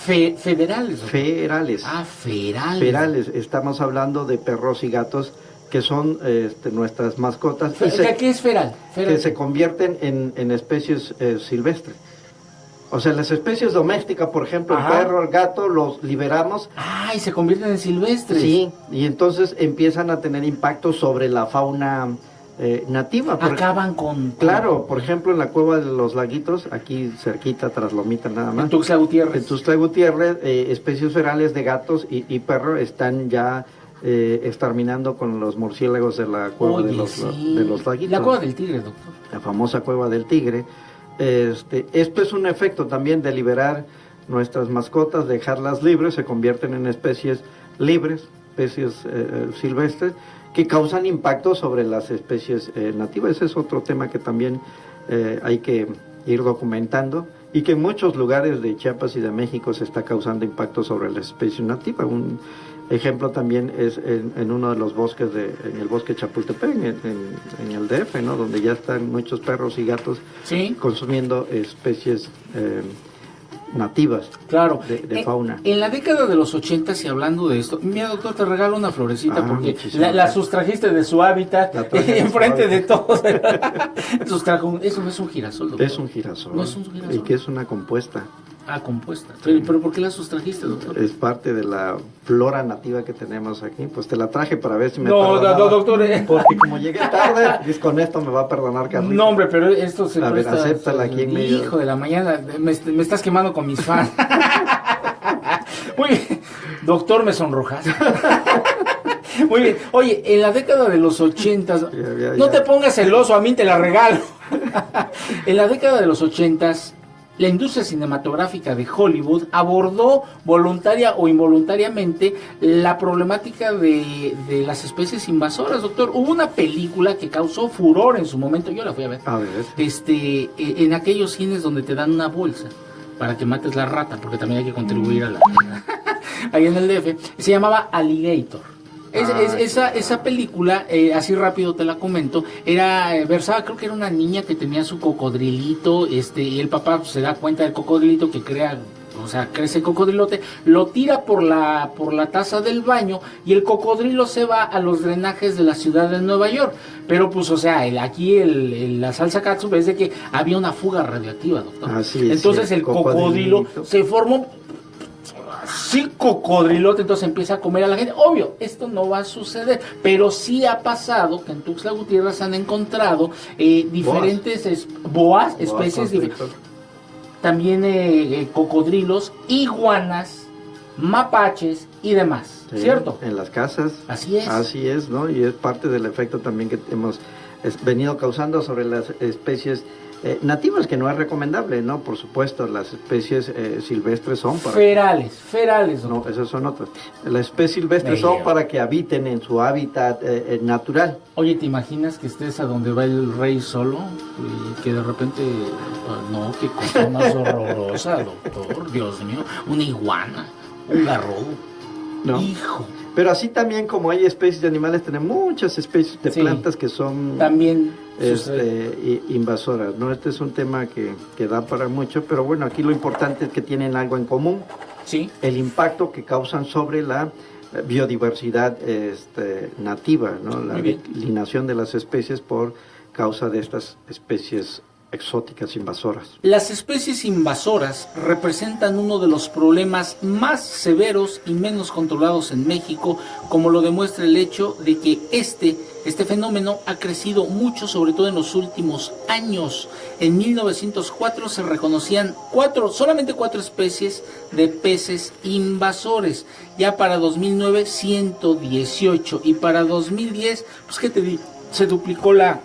Federales. Ferales. Ferales. Ferales. Estamos hablando de perros y gatos que son nuestras mascotas. ¿Qué es feral? Que se convierten en especies silvestres. O sea, las especies domésticas, por ejemplo, el perro, el gato, los liberamos. Y se convierten en silvestres. Sí, y entonces empiezan a tener impacto sobre la fauna nativa. Acaban con... Claro, por ejemplo, en la cueva de los Laguitos, aquí cerquita, tras Lomita nada más. En Tuxtla Gutiérrez. En Tuxtla Gutiérrez, especies ferales de gatos y perro están ya exterminando con los murciélagos de la cueva de los Laguitos. La cueva del tigre, doctor. La famosa cueva del tigre. Esto es un efecto también de liberar nuestras mascotas, dejarlas libres, se convierten en especies libres, especies silvestres, que causan impacto sobre las especies nativas. Ese es otro tema que también hay que ir documentando y que en muchos lugares de Chiapas y de México se está causando impacto sobre la especie nativa. Un ejemplo también es en uno de los bosques, en el bosque Chapultepec, en el DF, ¿no? Donde ya están muchos perros y gatos consumiendo especies nativas, claro, de fauna. En la década de los 80, y hablando de esto, mira, doctor, te regalo una florecita porque la sustrajiste de su hábitat enfrente de todos. Eso no es un girasol, doctor. Es un girasol. No es un girasol. Y que es una compuesta. Compuesta. Pero ¿por qué la sustrajiste, doctor? Es parte de la flora nativa que tenemos aquí. Pues te la traje para ver si me perdonaba. No, doctor. Porque como llegué tarde, con esto me va a perdonar, Carlitos. No, hombre, pero esto se a presta... ver, acéptala aquí en medio. Hijo de la mañana, me estás quemando con mis fans. Muy bien. Doctor, me sonrojas. Muy bien. Oye, en la década de los 80, no te pongas celoso, a mí te la regalo. En la década de los 80, la industria cinematográfica de Hollywood abordó voluntaria o involuntariamente la problemática de las especies invasoras, doctor. Hubo una película que causó furor en su momento, yo la fui a ver. En aquellos cines donde te dan una bolsa para que mates la rata, porque también hay que contribuir a la... ahí en el DF, se llamaba Alligator. Esa película, así rápido te la comento, versaba, creo que era una niña que tenía su cocodrilito, y el papá pues, se da cuenta del cocodrilito que crece el cocodrilote, lo tira por la taza del baño y el cocodrilo se va a los drenajes de la ciudad de Nueva York. Pero pues, la salsa catsup es de que había una fuga radioactiva, doctor. Entonces el cocodrilo se formó... Sí, cocodrilote, entonces empieza a comer a la gente. Obvio, esto no va a suceder, pero sí ha pasado que en Tuxtla Gutiérrez han encontrado diferentes especies diferentes. También cocodrilos, iguanas, mapaches y demás, ¿cierto? En las casas. Así es, ¿no? Y es parte del efecto también que hemos venido causando sobre las especies nativas, que no es recomendable, ¿no? Por supuesto, las especies silvestres son para... Ferales, ¿no? Esas son otras. Las especies silvestres son para que habiten en su hábitat natural. Oye, ¿te imaginas que estés a donde va el rey solo y que de repente... No, qué cosa más horrorosa, doctor, Dios mío, una iguana, un garrobo, no. Hijo. Pero así también como hay especies de animales, tenemos muchas especies de plantas que son también invasoras, ¿no? Este es un tema que da para mucho, pero bueno, aquí lo importante es que tienen algo en común. Sí. El impacto que causan sobre la biodiversidad nativa, ¿no? La declinación de las especies por causa de estas especies exóticas invasoras. Las especies invasoras representan uno de los problemas más severos y menos controlados en México, como lo demuestra el hecho de que este fenómeno ha crecido mucho, sobre todo en los últimos años. En 1904 se reconocían solamente 4 especies de peces invasores. Ya para 2009, 118. Y para 2010, pues qué te digo, se duplicó la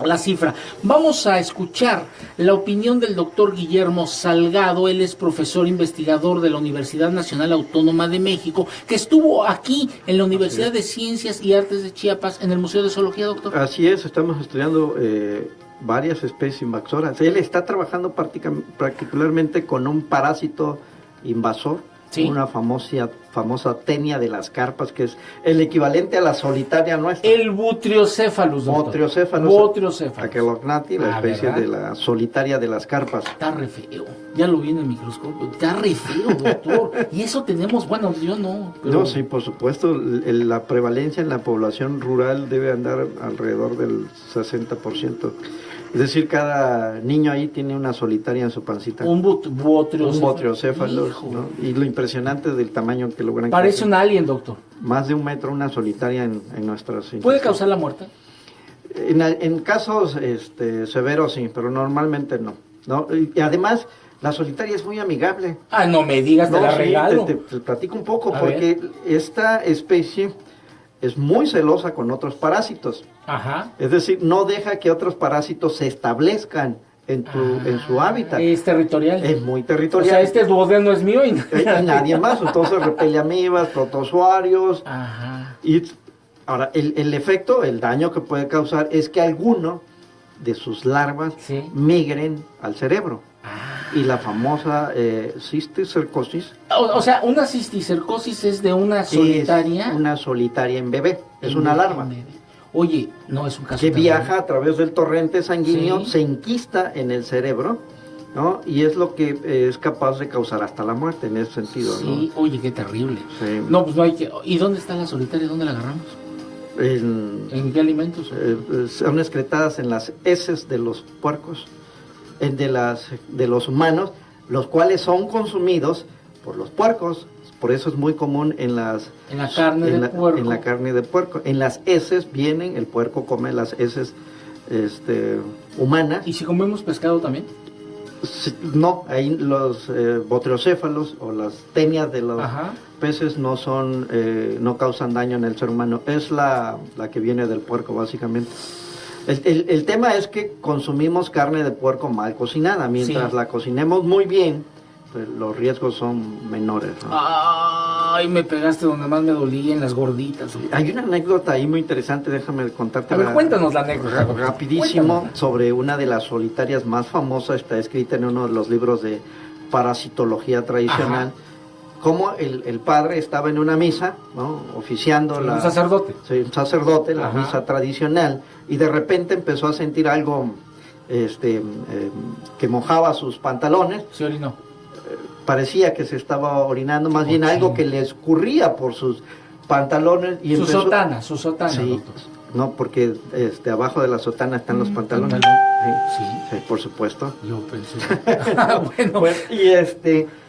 la cifra. Vamos a escuchar la opinión del doctor Guillermo Salgado. Él es profesor investigador de la Universidad Nacional Autónoma de México, que estuvo aquí en la Universidad de Ciencias y Artes de Chiapas, en el Museo de Zoología, doctor. Así es, estamos estudiando varias especies invasoras. Él está trabajando particularmente con un parásito invasor, Sí. una famosa tenia de las carpas, que es el equivalente a la solitaria nuestra. El Butriocéphalus, doctor. Butriocéphalus. Aquelognati, la especie ¿verdad? de la solitaria de las carpas. Está re feo. Ya lo vi en el microscopio. Está re feo, doctor. Y eso tenemos, bueno, yo no. Pero... No, sí, por supuesto, la prevalencia en la población rural debe andar alrededor del 60%. Es decir, cada niño ahí tiene una solitaria en su pancita. Un botriocéfalos, ¿no? Y lo impresionante del tamaño que logran. Parece crecer. un alien, doctor. Más de 1 metro una solitaria en nuestras... ¿Puede causar la muerte? En casos severos sí, pero normalmente no. Y además, la solitaria es muy amigable. Ah, no me digas, te la sí, regalo. te platico un poco, A porque esta especie es muy celosa con otros parásitos. Ajá. Es decir, no deja que otros parásitos se establezcan en su hábitat. Es territorial. Es muy O territorial. sea, este duodeno es mío y nadie más. Entonces repele amibas, protozoarios. Ajá. Y ahora, el efecto, el daño que puede causar es que alguno de sus larvas Sí. migren al cerebro. Y la famosa cisticercosis O sea, una cisticercosis es de una solitaria. es una solitaria en bebé. Es una larva Oye, no es un caso que tan viaja grave. a través del torrente sanguíneo, Sí. se enquista en el cerebro, ¿no? Y es lo que es capaz de causar hasta la muerte en ese sentido, Sí, oye, qué terrible. Sí. No, pues no hay que... ¿Y dónde está la solitaria? ¿Dónde la agarramos? ¿no? ¿En qué alimentos? Son excretadas en las heces de los puercos, de los humanos, los cuales son consumidos por los puercos. Por eso es muy común en la carne de puerco. En la carne de puerco. En las heces vienen, el puerco come las heces humanas. ¿Y si comemos pescado también? No, ahí los botriocéfalos o las tenias de los Ajá. peces no causan daño en el ser humano. Es la que viene del puerco, básicamente. El tema es que consumimos carne de puerco mal cocinada. Mientras Sí. la cocinemos muy bien, pues los riesgos son menores, ¿no? Ay, me pegaste donde más me dolía, en las gorditas. Hay una anécdota ahí muy interesante, déjame contarte. A ver, cuéntanos la anécdota. Rapidísimo, Cuéntanos. sobre una de las solitarias más famosas, está escrita en uno de los libros de parasitología tradicional. Ajá. Cómo el padre estaba en una misa, ¿no? Oficiando Sí, un sacerdote. Sí, un sacerdote, la Ajá. misa tradicional, y de repente empezó a sentir algo que mojaba sus pantalones. Sí, orinó. Parecía que se estaba orinando, más bien algo que le escurría por sus pantalones. Y Su empezó... sotana, Sí, doctor. no, porque abajo de la sotana están los pantalones. Sí. Sí, por supuesto. Yo pensé. Bueno. Pues,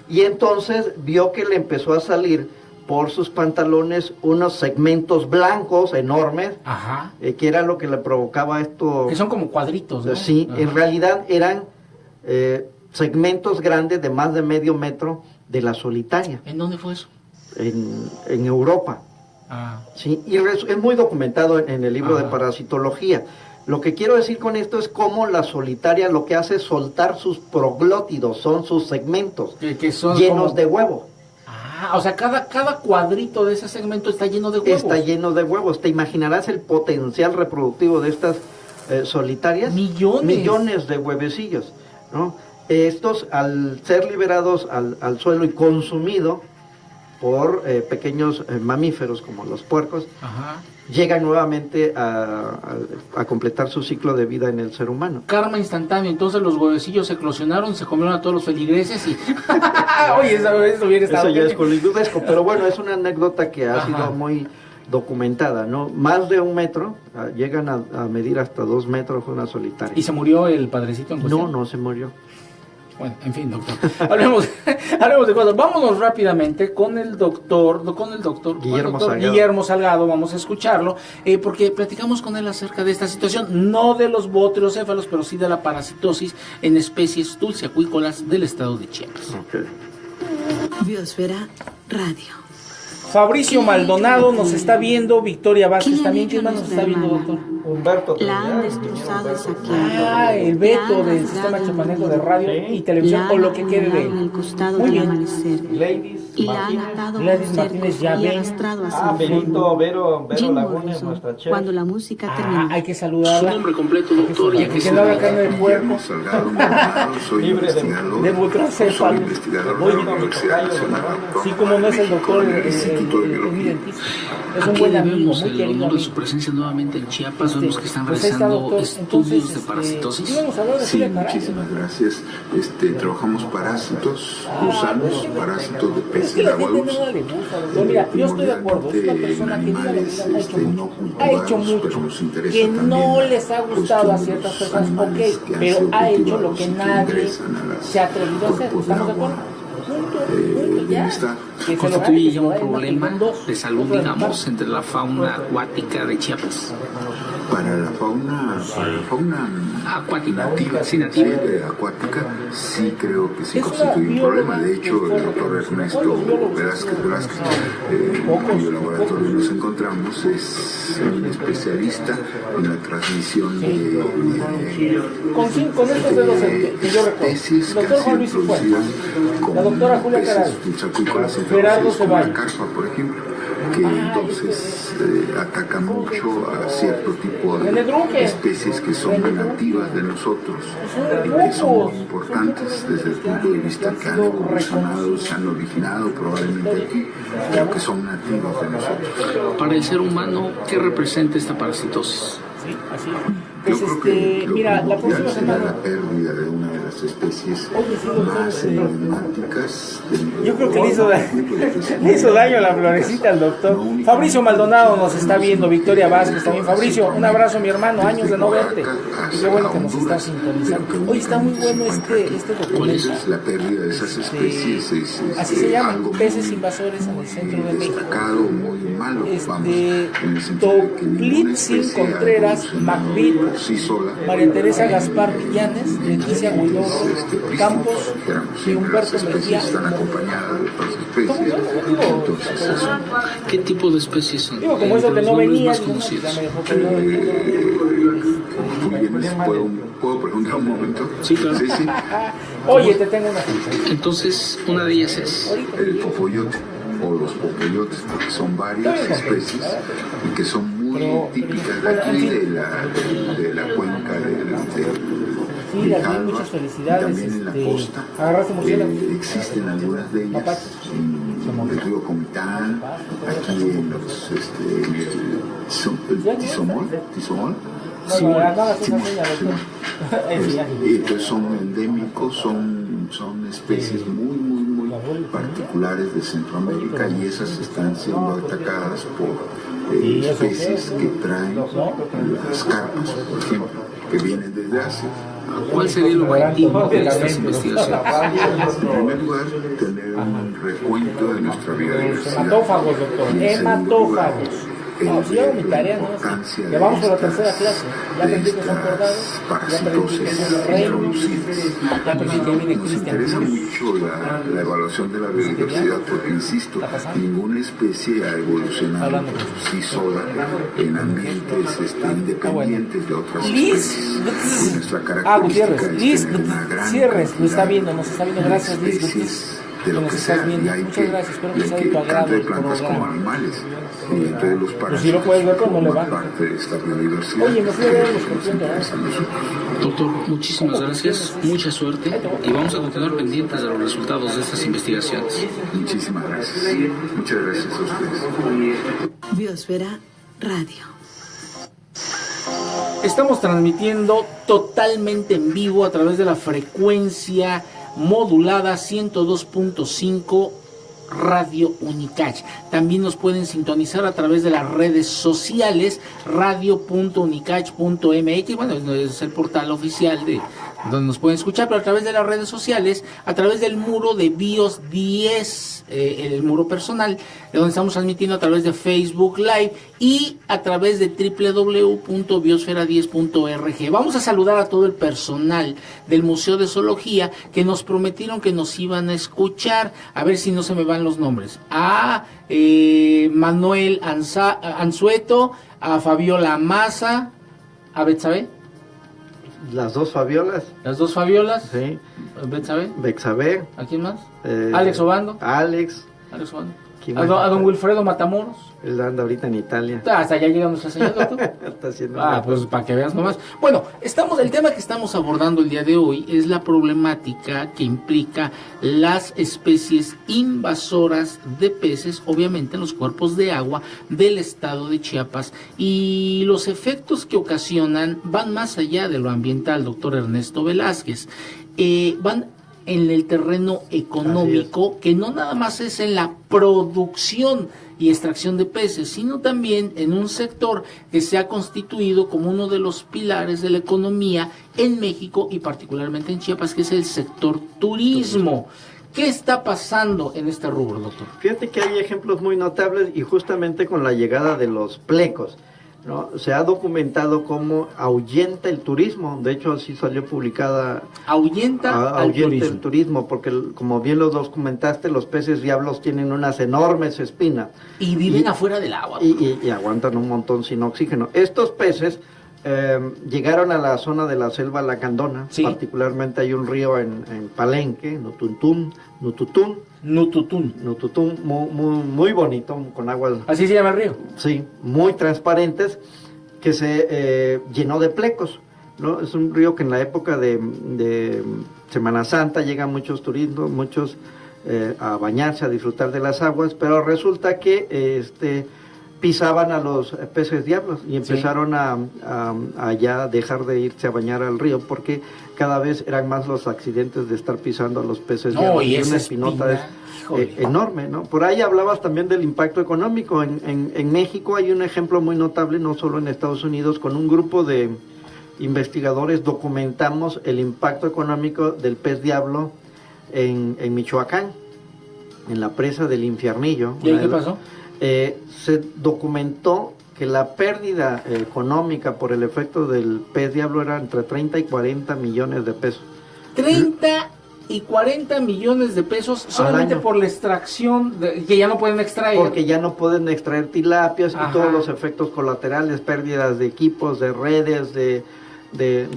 y entonces vio que le empezó a salir por sus pantalones unos segmentos blancos enormes, Ajá. que era lo que le provocaba esto. Que son como cuadritos, ¿no? Sí, Ajá. en realidad eran segmentos grandes de más de medio metro de la solitaria, ¿En dónde fue eso? en Europa. Ah. Sí, y es muy documentado en el libro de parasitología. Lo que quiero decir con esto es cómo la solitaria lo que hace es soltar sus proglótidos, son sus segmentos Que son llenos como... de huevo. Ah, o sea, cada cuadrito de ese segmento está lleno de huevos. Está lleno de huevos. ¿Te imaginarás el potencial reproductivo de estas solitarias? Millones de huevecillos, ¿no? Estos, al ser liberados al suelo y consumido por pequeños mamíferos como los puercos, Ajá. llegan nuevamente a completar su ciclo de vida en el ser humano. Karma instantáneo, entonces los huevecillos se eclosionaron, se comieron a todos los feligreses y... Oye, eso hubiera estado... Eso ya es colidudesco, pero bueno, es una anécdota que ha sido muy documentada, ¿no? Más de 1 metro, llegan a medir hasta 2 metros una solitaria. ¿Y se murió el padrecito en cuestión? No se murió. Bueno, en fin, doctor. Hablemos de cosas. Vámonos rápidamente con el doctor Guillermo Salgado. Vamos a escucharlo, porque platicamos con él acerca de esta situación, no de los botriocéfalos, pero sí de la parasitosis en especies dulceacuícolas del estado de Chiapas. Okay. Biosfera Radio. Fabricio Maldonado nos está viendo, Victoria Vázquez también. ¿Quién más nos está viendo, doctor? Humberto. La han destrozado y saqueado. Ah, el veto del sistema chapaneco de radio y televisión, o lo que quede de en el él. costado Muy del bien. amanecer. Gladys Y la han Martínez. atado Gladys con Martínez cercos ya y ven. arrastrado hacia el Benito, fondo. Vero Jim Laguna, Morrison, nuestra chef. cuando la música terminó. Hay que Su saludarla. nombre completo, doctor, y a qué Que se no haga dedica. carne de puerco. Salgado Maldonado, soy Libre de- investigador. de butrocéfalo. Soy investigador de la Universidad Nacional Autónoma Sí, como no es el de México, doctor, en el Instituto de es mi Biología. dentista. Es un Aquí buen amigo, debemos muy el querido honor de amigo. su presencia nuevamente en Chiapas. Vemos que están Pues ahí está, realizando doctor. estudios Entonces, de parasitosis. íbamos a hablar de Sí, fila de parásitos. muchísimas gracias. Trabajamos parásitos gusanos, parásitos de Es peces que de la agua gente dulce. no le gusta, doctor. Mira, yo estoy de acuerdo. Es una persona que vive la Animales vida, ha hecho no mucho. Ha cultivados, hecho pero nos mucho. interesa Que también no la les ha gustado cuestión a de ciertas los personas, animales ok, que han pero sido ha hecho lo cultivados que y que nadie ingresan a las se ha atrevido a hacer. cuerpos de ¿Estamos de agua, acuerdo? Punto, ya. bienestar. Que se lo ¿Constituye gane, ya un que se lo gane, problema que dos, de salud, otro digamos, entre la fauna acuática de Chiapas? Para la fauna Acuática, nativa, sí, nativa. acuática, sí creo que sí Es constituye una un problema. bióloga De hecho, que el fue doctor Ernesto biólogos, Velázquez, en cuyo laboratorio nos encontramos, es un especialista en la transmisión de con estos dedos que yo recuerdo. especies El que doctor han Juan sido Luis Cifuentes, introducidas como la doctora Julia peces Caray, dulceacuícolas Gerardo introducidos como la Ceballos. carpa, por ejemplo, que entonces ataca mucho a cierto tipo de especies que son nativas de nosotros y que son muy importantes desde el punto de vista que han evolucionado, se han originado probablemente aquí, pero que son nativos de nosotros. Para el ser humano, ¿qué representa esta parasitosis? Sí, así es. Yo Pues creo que lo mira, la próxima primordial será semana. la pérdida de una de las especies Oye, sí, doctor, más emblemáticas del Yo creo que le hizo daño la florecita al doctor. Fabricio Maldonado nos está viendo, Victoria Vázquez también. Fabricio, un abrazo, mi hermano, años de no verte. Y qué bueno que nos está sintonizando. Oye, está muy bueno este documento. Entonces, la pérdida de esas especies es Así se llama, algo peces muy, invasores en el centro de México. destacado, muy malo, vamos, en el sentido de que ninguna Toplitzin especie ha Contreras, evolucionado Macbeth, por sí sola. María Teresa Gaspar Villanes, Leticia Huidobro, Campos y Siempre las Humberto Mejía. especies están acompañadas de otras especies. Entonces, eso. ¿Qué tipo de especies son? Digo, como eso Entre que los no nombres venía, más digo, no, pues conocidos. ya me dejó que Muy bien, ¿puedo preguntar un momento? Sí, claro. Sí. Oye, te tengo una Entonces, una de ellas es El popoyote o los popoyotes, porque son varias especies y que son muy típicas de aquí, de la cuenca Sí, de David, Jalba, muchas y felicidades. también en la costa. Agarraste murciélago. Existen algunas de ellas en el río Comitán, aquí en los el Tizomol. No, nada, esa señal, Y entonces son endémicos, son especies muy particulares de Centroamérica y esas están siendo atacadas por especies que traen las carpas, por ejemplo, que vienen desde Asia. ¿cuál sería el objetivo de estas investigaciones? En primer lugar, tener un recuento de nuestra biodiversidad. Hematófagos, doctor, Y en segundo lugar, hematófagos. No, si yo hago mi tarea, ¿no? importancia Ya vamos por la de tercera clase. Ya de aprendí que son estas cordados, ya aprendí que parasitosis son los reinos, introducidas. ya aprendí que viene Nos Cristian interesa Cruz. mucho la evaluación de la biodiversidad porque, insisto, ninguna especie ha evolucionado por sí sola en ambientes independientes de otras Liz, especies. Y nuestra Gutiérrez, característica Liz es tener una gran Gutiérrez, nos está cantidad viendo, nos está viendo, gracias de Liz especies Gutiérrez, de que lo nos que estás sea, y viendo. hay Muchas que, gracias, espero y que hay sea de que tu agrado tanto de el plantas como programa. animales, y entonces los Pues si lo puedes ver, pero no le va. forman parte de esta biodiversidad. Oye, me fui a ver el Nos escorpión de interesa a nosotros. Doctor, muchísimas gracias, mucha suerte y vamos a continuar pendientes de los resultados de estas investigaciones. Muchísimas gracias. Muchas gracias a ustedes. Biosfera Radio. Estamos transmitiendo totalmente en vivo a través de la frecuencia modulada 102.5 Radio Unicach. También nos pueden sintonizar a través de las redes sociales radio.unicach.mx. Bueno, es el portal oficial de donde nos pueden escuchar, pero a través de las redes sociales, a través del muro de Bios 10, el muro personal, de donde estamos transmitiendo a través de Facebook Live y a través de www.biosfera10.org. Vamos a saludar a todo el personal del Museo de Zoología que nos prometieron que nos iban a escuchar, a ver si no se me van los nombres. A Manuel Anzueto, a Fabiola Maza, ¿A Betsabe? Las dos Fabiolas. Las dos Fabiolas. Sí. Betsabe. Bexabé. ¿A quién más? Alex Obando. Alex. Obando. ¿Quién A más? don Wilfredo Matamoros. Él anda ahorita en Italia. Hasta allá llega nuestra señora, doctor. Está haciendo Pues para que veas nomás. Bueno, el tema que estamos abordando el día de hoy es la problemática que implica las especies invasoras de peces, obviamente en los cuerpos de agua del estado de Chiapas, y los efectos que ocasionan van más allá de lo ambiental, doctor Ernesto Velázquez. Van en el terreno económico, que no nada más es en la producción y extracción de peces, sino también en un sector que se ha constituido como uno de los pilares de la economía en México y particularmente en Chiapas, que es el sector turismo. ¿Qué está pasando en este rubro, doctor? Fíjate que hay ejemplos muy notables y justamente con la llegada de los plecos, ¿no? Se ha documentado cómo ahuyenta el turismo. De hecho, así salió publicada. Ahuyenta el turismo, porque como bien lo documentaste, los peces diablos tienen unas enormes espinas. Y viven afuera del agua. Y aguantan un montón sin oxígeno. Estos peces llegaron a la zona de la selva lacandona. Sí. Particularmente hay un río en Palenque, Nututún, muy bonito, con aguas... ¿Así se llama el río? Sí, muy transparentes, que se llenó de plecos, ¿no? Es un río que en la época de Semana Santa llegan muchos turistas, a bañarse, a disfrutar de las aguas, pero resulta que pisaban a los peces diablos y empezaron a ya dejar de irse a bañar al río, porque cada vez eran más los accidentes de estar pisando a los peces diablos. Y una espinota es enorme, ¿no? Por ahí hablabas también del impacto económico. En México hay un ejemplo muy notable, no solo en Estados Unidos. Con un grupo de investigadores documentamos el impacto económico del pez diablo en Michoacán, en la presa del Infiernillo. ¿Y ahí qué pasó? Se documentó que la pérdida económica por el efecto del pez diablo era entre 30 y 40 millones de pesos. 30 y 40 millones de pesos solamente por la extracción, que ya no pueden extraer. Porque ya no pueden extraer tilapias. Ajá. Y todos los efectos colaterales, pérdidas de equipos, de redes, de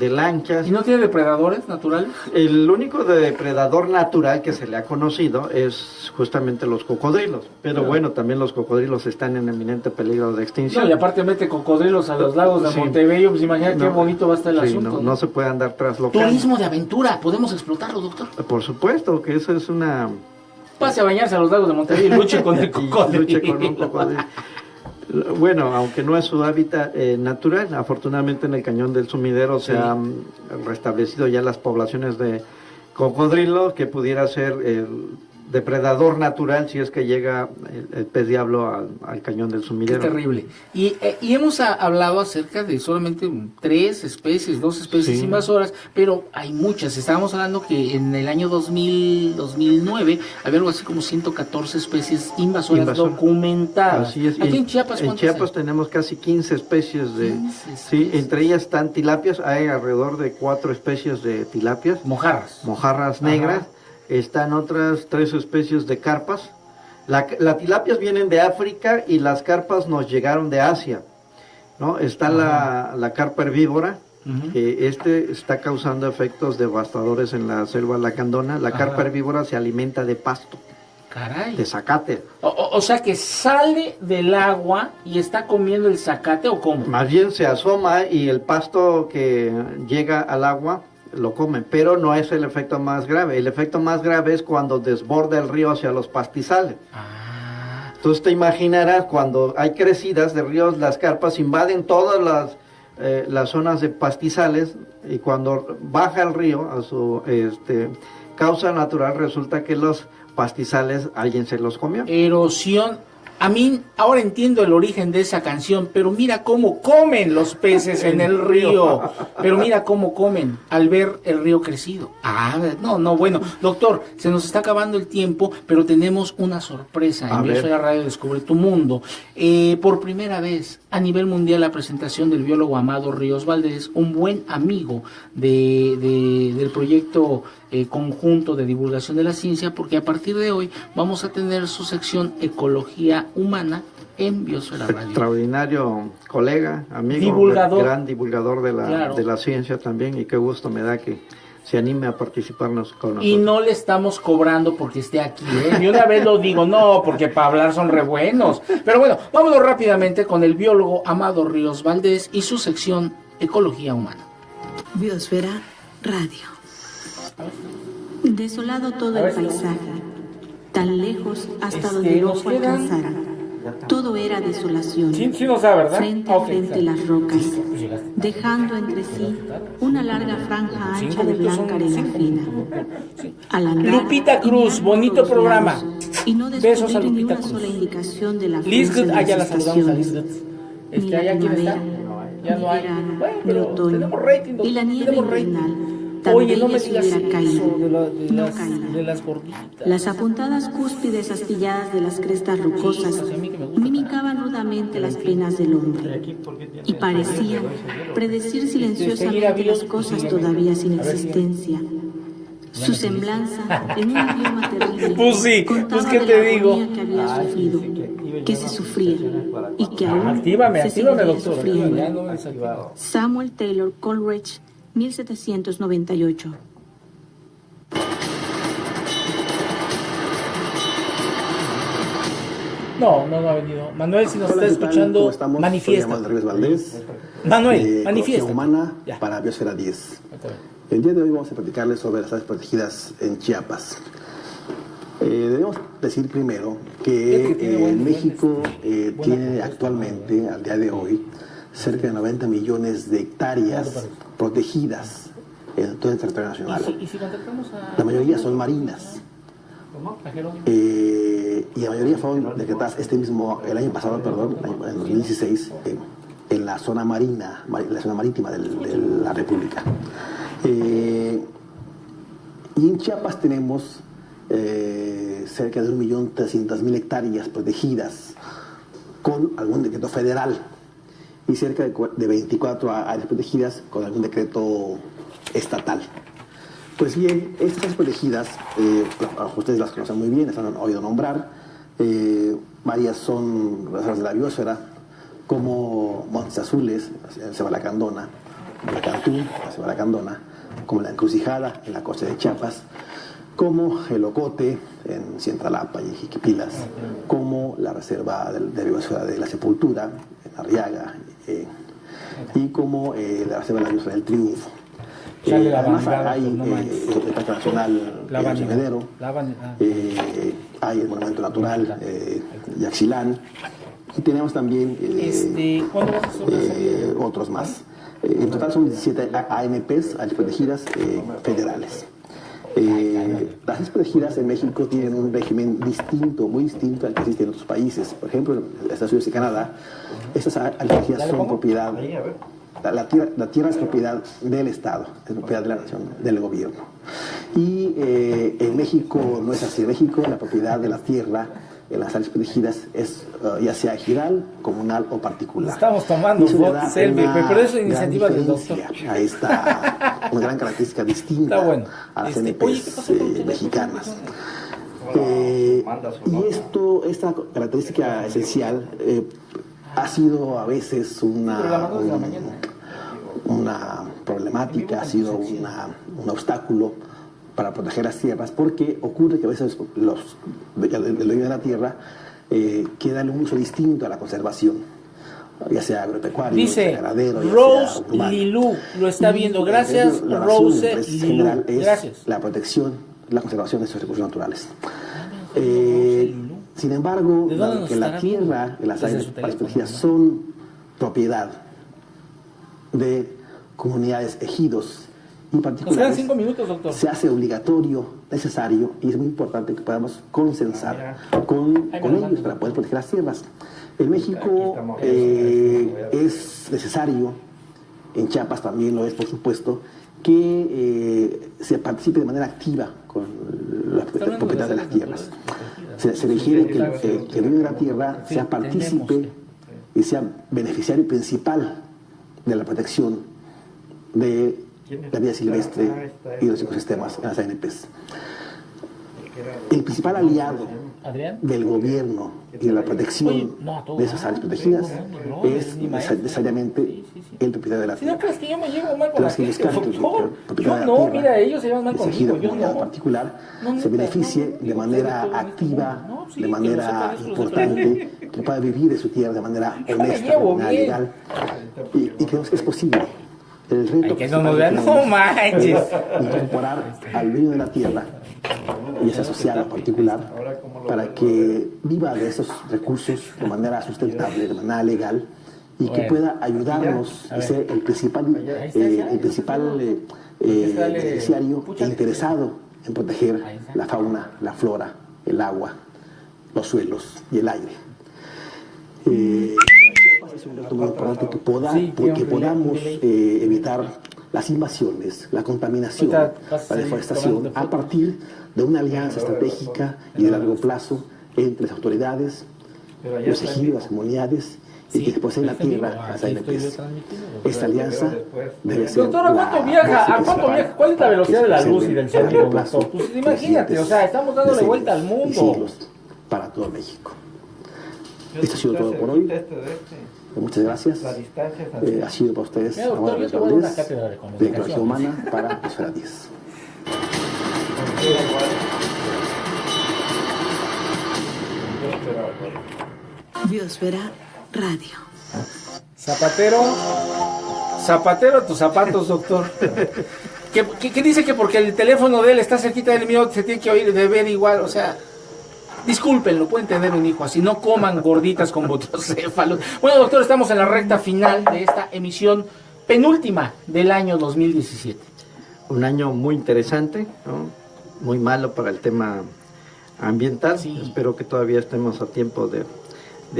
lanchas. ¿Y no tiene depredadores naturales? El único depredador natural que se le ha conocido es justamente los cocodrilos. Pero bueno, también los cocodrilos están en eminente peligro de extinción. No, y aparte mete cocodrilos a los lagos de Montebello, pues imagínate qué bonito va a estar el asunto. No se puede andar traslocando. Turismo de aventura, ¿podemos explotarlo, doctor? Por supuesto, que eso es una... Pase a bañarse a los lagos de Montebello y luche con el cocodrilo. Luche con un cocodrilo. Bueno, aunque no es su hábitat natural, afortunadamente en el Cañón del Sumidero se han restablecido ya las poblaciones de cocodrilo, que pudiera ser el depredador natural si es que llega el pez diablo al Cañón del Sumidero. Qué terrible. Y hemos hablado acerca de solamente 2 especies invasoras, pero hay muchas. Estábamos hablando que en el año 2009 había algo así como 114 especies invasoras documentadas. Así es. Aquí en Chiapas, en Chiapas tenemos casi 15 especies Sí, entre ellas están tilapias, hay alrededor de 4 especies de tilapias. Mojarras negras. Ajá. Están otras 3 especies de carpas. Las tilapias vienen de África y las carpas nos llegaron de Asia, ¿no? Está la carpa herbívora, que está causando efectos devastadores en la selva lacandona. La carpa herbívora se alimenta de pasto. Caray. De zacate. O sea que sale del agua y está comiendo el zacate, ¿o cómo? Más bien se asoma y el pasto que llega al agua lo comen, pero no es el efecto más grave. El efecto más grave es cuando desborda el río hacia los pastizales. Entonces te imaginarás, cuando hay crecidas de ríos, las carpas invaden todas las zonas de pastizales, y cuando baja el río a su causa natural, resulta que los pastizales alguien se los comió. Erosión. A mí ahora entiendo el origen de esa canción, pero mira cómo comen los peces en el río. Pero mira cómo comen al ver el río crecido. Bueno, doctor, se nos está acabando el tiempo, pero tenemos una sorpresa en Yo Soy la Radio Descubre tu Mundo. Por primera vez a nivel mundial, la presentación del biólogo Amado Ríos Valdés, un buen amigo del proyecto conjunto de divulgación de la ciencia, porque a partir de hoy vamos a tener su sección Ecología Humana en Biosfera Radio. Extraordinario colega, amigo, Divulgador. gran divulgador Claro. de la ciencia también, y qué gusto me da que se anime a participarnos con nosotros. Y no le estamos cobrando porque esté aquí, ¿eh? Y una vez lo digo, no, porque para hablar son re buenos. Pero bueno, vámonos rápidamente con el biólogo Amado Ríos Valdés y su sección Ecología Humana. Biosfera Radio. Desolado todo el paisaje, tan lejos hasta donde el nos ojo quedan- alcanzara. Todo era desolación. Sí nos da, ¿verdad? Frente a Ok, frente está. las rocas, Pues llegaste. dejando entre sí una larga franja 5 ancha de minutos blanca son arena 5 fina. Sí. Al andar, Lupita Cruz, y bonito mirar por los programa. lados, y no Besos a descubrir ni Lupita una Cruz. sola indicación de la Lisbeth, fuerza de ya la las saludamos a estaciones. Lisbeth. Ni la ¿Allá quién está? primavera, Ya ni no hay. verano, Bueno, ni pero otoño, tenemos rating, doctor, y la nieve tenemos rating. invernal, tan Oye, no me bella si digas hubiera caído, eso de no las, caída. de las gorditas. Las apuntadas cúspides astilladas de las crestas rocosas mimicaban rudamente las penas del hombre y parecían predecir silenciosamente las cosas todavía sin existencia. Su semblanza, en un idioma terrible, Pues sí, contaba pues, ¿qué de te la digo? agonía que había sufrido, que se sufría y que aún Actívame, se actívame, seguiría doctor. sufriendo. Ya no me desactivado. Samuel Taylor Coleridge, 1798. No ha venido. Manuel, si nos Hola, está ¿qué tal? escuchando, ¿Cómo estamos? manifiesta. Soy Amado Ríos Valdés. Manuel, Ecología manifiesta. Humana Ya. para Biosfera 10. El día de hoy vamos a platicarles sobre las áreas protegidas en Chiapas. Debemos decir primero que México tiene actualmente, al día de hoy, cerca de 90 millones de hectáreas protegidas en todo el territorio nacional. ¿Y si contactamos a... La mayoría son marinas. a Jerónimo? Y la mayoría fueron decretadas el año pasado, en 2016, en la zona marina, la zona marítima de la República. Y en Chiapas tenemos cerca de 1.300.000 hectáreas protegidas con algún decreto federal y cerca de 24 áreas protegidas con algún decreto estatal. Pues bien, estas áreas protegidas, ustedes las conocen muy bien, las han oído nombrar. Varias son reservas de la biosfera, como Montes Azules, en Sebalacandona, la Cantú, la Sebalacandona, como la Encrucijada, en la costa de Chiapas, como el Ocote, en Cientalapa y Jiquipilas, como la reserva de biosfera de la Sepultura, en Arriaga, y como la reserva de la biosfera del Triunfo. Además hay el Parque Nacional Medero, hay el Monumento Natural Yaxchilán, y tenemos también ¿Cuándo vas a hacer una otros más. En total son 17 ANPs, áreas protegidas federales. Las áreas protegidas en México tienen un régimen distinto, muy distinto al que existe en otros países. Por ejemplo, en Estados Unidos y Canadá, estas áreas protegidas son propiedad. La tierra es propiedad del Estado, es propiedad de la nación, del gobierno. Y en México no es así. En México la propiedad de la tierra en las áreas protegidas es ya sea ejidal, comunal o particular. Estamos tomando fotos, selfie, pero eso es iniciativa del doctor. Ahí está una gran característica distinta a las ANPs mexicanas. Y esta característica esencial ha sido a veces una problemática, ha sido un obstáculo para proteger las tierras, porque ocurre que a veces el dueño de la tierra quiere darle un uso distinto a la conservación, ya sea agropecuario, dice ganadero, Rose Lilú, lo está viendo. Gracias, Rose Lilú. general es Gracias. la protección, la conservación de estos recursos naturales. Sin embargo, que la tierra y las áreas protegidas son propiedad de comunidades, ejidos y particulares. Nos quedan 5 minutos, doctor. Se hace obligatorio, necesario, y es muy importante que podamos consensar con ellos para poder proteger las tierras. En México es necesario, en Chiapas también lo es, por supuesto, que se participe de manera activa con la propiedad de las tierras. Se requiere que el dueño de la tierra sea partícipe y sea beneficiario principal de la protección de la vida silvestre y los ecosistemas en las ANPs. El principal aliado del gobierno y de la protección de esas áreas protegidas es necesariamente el propietario de la tierra. Si no crees que yo me llevo mal con la gente, yo no, mira, ellos se llevan mal conmigo, yo no. En particular, se beneficie de manera activa, de manera importante, que pueda vivir de su tierra de manera honesta, de manera legal, y creemos que es posible. El reto que no manches. Incorporar al dueño de la tierra y esa sociedad en particular para que viva de esos recursos de manera sustentable, de manera legal, y que pueda ayudarnos y ser el principal beneficiario e interesado en proteger la fauna, la flora, el agua, los suelos y el aire. Es un reto muy importante que podamos evitar las invasiones, la contaminación, la deforestación, a partir de una alianza estratégica y de largo plazo entre las autoridades, los ejidos, las comunidades y que poseen la tierra, las ANPs. Esta alianza debe ser. Doctor, ¿a cuánto viaja? ¿Cuál es la velocidad de la luz y del sonido, doctor? Pues imagínate, o sea, estamos dándole vuelta al mundo. Siglos para todo México. Esto ha sido todo por hoy. Muchas gracias. Ha sido para ustedes Amado Valdés, de Ecología Humana para Biosfera 10. Biosfera Radio. Zapatero a tus zapatos, doctor. ¿Qué dice que porque el teléfono de él está cerquita del mío se tiene que oír de ver igual? O sea, discúlpenlo, pueden tener un hijo así, no coman gorditas con botocéfalos. Bueno, doctor, estamos en la recta final de esta emisión penúltima del año 2017. Un año muy interesante, ¿no? Muy malo para el tema ambiental. Sí. Espero que todavía estemos a tiempo de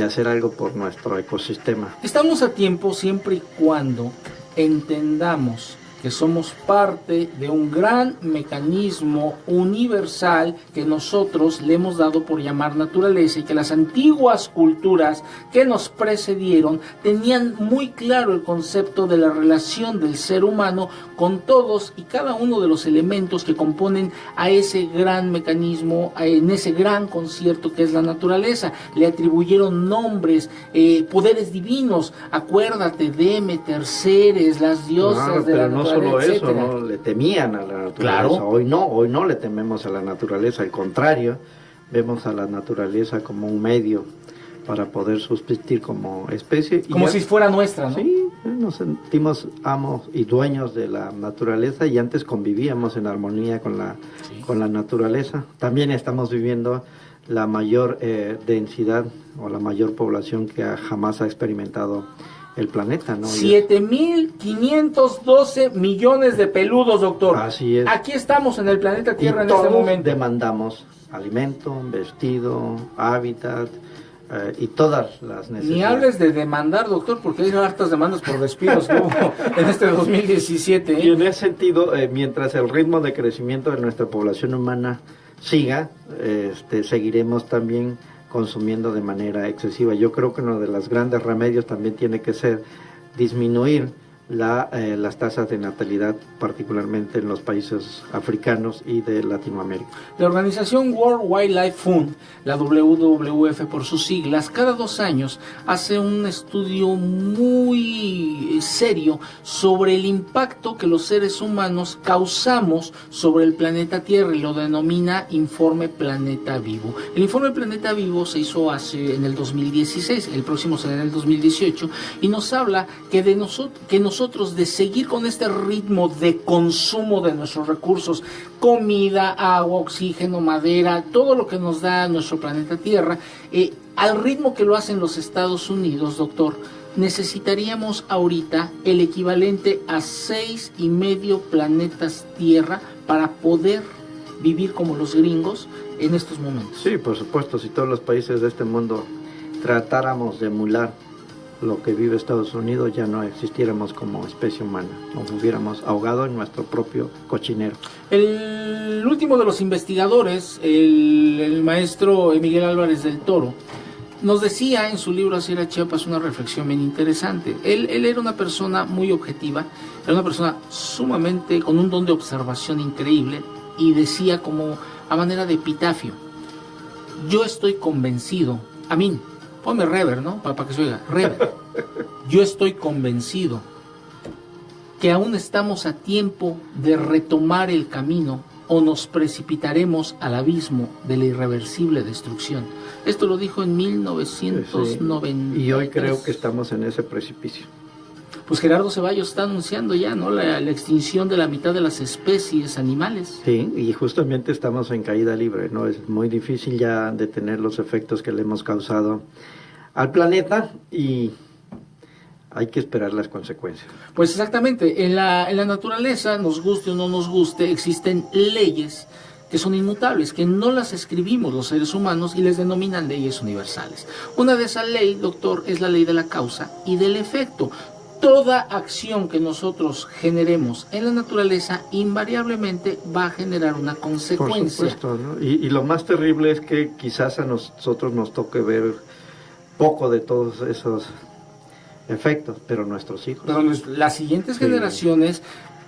hacer algo por nuestro ecosistema. Estamos a tiempo siempre y cuando entendamos que somos parte de un gran mecanismo universal que nosotros le hemos dado por llamar naturaleza, y que las antiguas culturas que nos precedieron tenían muy claro el concepto de la relación del ser humano con todos y cada uno de los elementos que componen a ese gran mecanismo, en ese gran concierto que es la naturaleza. Le atribuyeron nombres, poderes divinos. Acuérdate, Demeter, Ceres, las diosas de la naturaleza. Solo eso, no le temían a la naturaleza. Claro. Hoy no le tememos a la naturaleza, al contrario, vemos a la naturaleza como un medio para poder subsistir como especie. Como si fuera nuestra, ¿no? Sí, nos sentimos amos y dueños de la naturaleza, y antes convivíamos en armonía con la naturaleza. También estamos viviendo la mayor densidad o la mayor población que jamás ha experimentado el planeta, ¿no? 7.512 millones de peludos, doctor. Así es. Aquí estamos en el planeta Tierra en este momento. Demandamos alimento, vestido, hábitat y todas las necesidades. Ni hables de demandar, doctor, porque hay hartas demandas por despidos que hubo en este 2017. Y en ese sentido, mientras el ritmo de crecimiento de nuestra población humana siga, seguiremos también consumiendo de manera excesiva. Yo creo que uno de los grandes remedios también tiene que ser disminuir las tasas de natalidad, particularmente en los países africanos y de Latinoamérica. La organización World Wildlife Fund, la WWF por sus siglas, cada 2 años hace un estudio muy serio sobre el impacto que los seres humanos causamos sobre el planeta Tierra, y lo denomina Informe Planeta Vivo. El Informe Planeta Vivo se hizo en el 2016, el próximo será en el 2018, y nos habla que nosotros de seguir con este ritmo de consumo de nuestros recursos, comida, agua, oxígeno, madera, todo lo que nos da nuestro planeta Tierra, al ritmo que lo hacen los Estados Unidos, doctor, necesitaríamos ahorita el equivalente a 6,5 planetas Tierra para poder vivir como los gringos en estos momentos. Sí, por supuesto, si todos los países de este mundo tratáramos de emular lo que vive Estados Unidos, ya no existiéramos como especie humana, nos hubiéramos ahogado en nuestro propio cochinero. El último de los investigadores, el maestro Miguel Álvarez del Toro, nos decía en su libro Hacia a Chiapas una reflexión bien interesante. Él era una persona muy objetiva, era una persona sumamente con un don de observación increíble, y decía como a manera de epitafio: yo estoy convencido, Amin, ponme rever, ¿no? Para que se oiga, rever. Yo estoy convencido que aún estamos a tiempo de retomar el camino o nos precipitaremos al abismo de la irreversible destrucción. Esto lo dijo en 1990. Y hoy creo que estamos en ese precipicio. Pues Gerardo Ceballos está anunciando ya, ¿no?, la extinción de la mitad de las especies animales. Sí, y justamente estamos en caída libre, ¿no? Es muy difícil ya detener los efectos que le hemos causado al planeta y hay que esperar las consecuencias. Pues exactamente, en la naturaleza, nos guste o no nos guste, existen leyes que son inmutables, que no las escribimos los seres humanos y les denominan leyes universales. Una de esas leyes, doctor, es la ley de la causa y del efecto. Toda acción que nosotros generemos en la naturaleza invariablemente va a generar una consecuencia. Por supuesto, ¿no? Y lo más terrible es que quizás a nosotros nos toque ver poco de todos esos efectos, pero nuestros hijos. Pero las siguientes generaciones,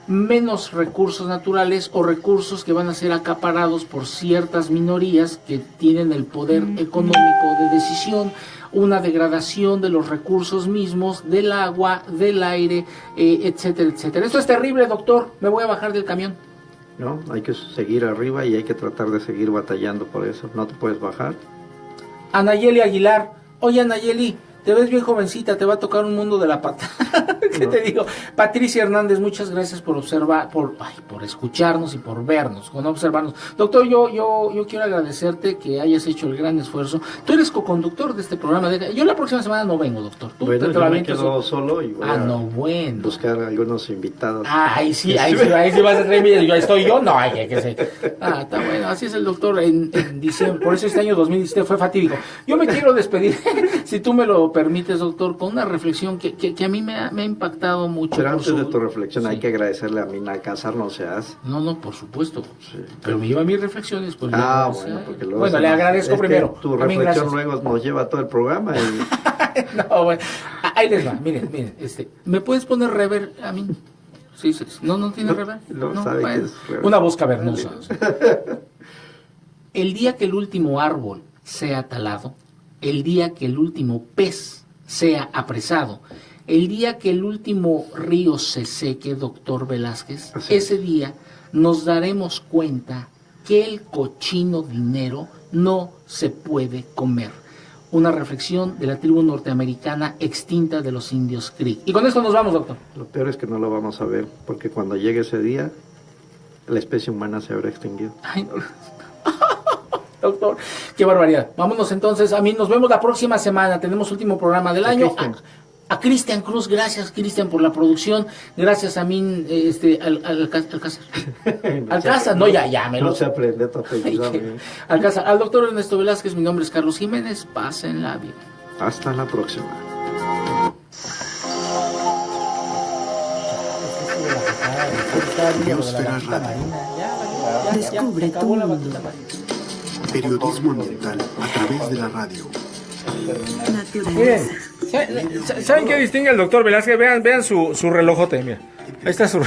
menos recursos naturales o recursos que van a ser acaparados por ciertas minorías que tienen el poder económico de decisión, una degradación de los recursos mismos, del agua, del aire, etcétera, etcétera. Esto es terrible, doctor. Me voy a bajar del camión. No, hay que seguir arriba y hay que tratar de seguir batallando por eso. No te puedes bajar. Anayeli Aguilar. Oye, Anayeli, te ves bien jovencita, te va a tocar un mundo de la pata. ¿Qué te digo? Patricia Hernández, muchas gracias por observar, por escucharnos y por vernos, por observarnos. Doctor, yo quiero agradecerte que hayas hecho el gran esfuerzo. Tú eres coconductor de este programa. Yo la próxima semana no vengo, doctor. Tú bueno, yo me quedo solo y voy a buscar algunos invitados. Ahí sí vas a traer, yo estoy yo, no, hay que ser. Está bueno, así es el doctor en diciembre. Por eso este año 2017 fue fatídico. Yo me quiero despedir, si tú me lo permites, doctor, con una reflexión que a mí me ha impactado mucho. Pero antes de tu reflexión hay que agradecerle a Mina Alcázar, no seas. No, por supuesto. Sí. Pero me lleva mis reflexiones. Pues bueno, porque luego... Bueno, le agradezco primero. Tu reflexión luego nos lleva todo el programa. Y... No, bueno. Ahí les va, miren, ¿me puedes poner rever a mí? Sí. ¿No tiene rever? No sabe bueno. qué es rever. Una voz cavernosa. El día que el último árbol sea talado, el día que el último pez sea apresado, el día que el último río se seque, doctor Velázquez, ese día nos daremos cuenta que el cochino dinero no se puede comer. Una reflexión de la tribu norteamericana extinta de los indios Creek. Y con esto nos vamos, doctor. Lo peor es que no lo vamos a ver, porque cuando llegue ese día, la especie humana se habrá extinguido. Ay, no. Doctor, qué barbaridad. Vámonos entonces, a mí nos vemos la próxima semana. Tenemos último programa del año. A Cristian Cruz, gracias Cristian por la producción, gracias a mí, Alcázar, no, ya me lo... No se aprende tu apellido. Alcázar, al doctor Ernesto Velázquez, mi nombre es Carlos Jiménez, pásenla bien. Hasta la próxima. Biosfera Radio. Descubre tu mundo. Periodismo ambiental a través de la radio. Miren, ¿saben qué distingue al doctor Velázquez? Vean su relojote, mira. Ahí está su...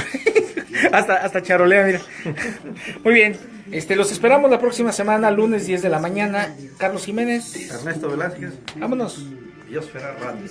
hasta charolea, mira. Muy bien, los esperamos la próxima semana, lunes 10 de la mañana. Carlos Jiménez. Ernesto Velázquez. Vámonos. Biosfera Radio.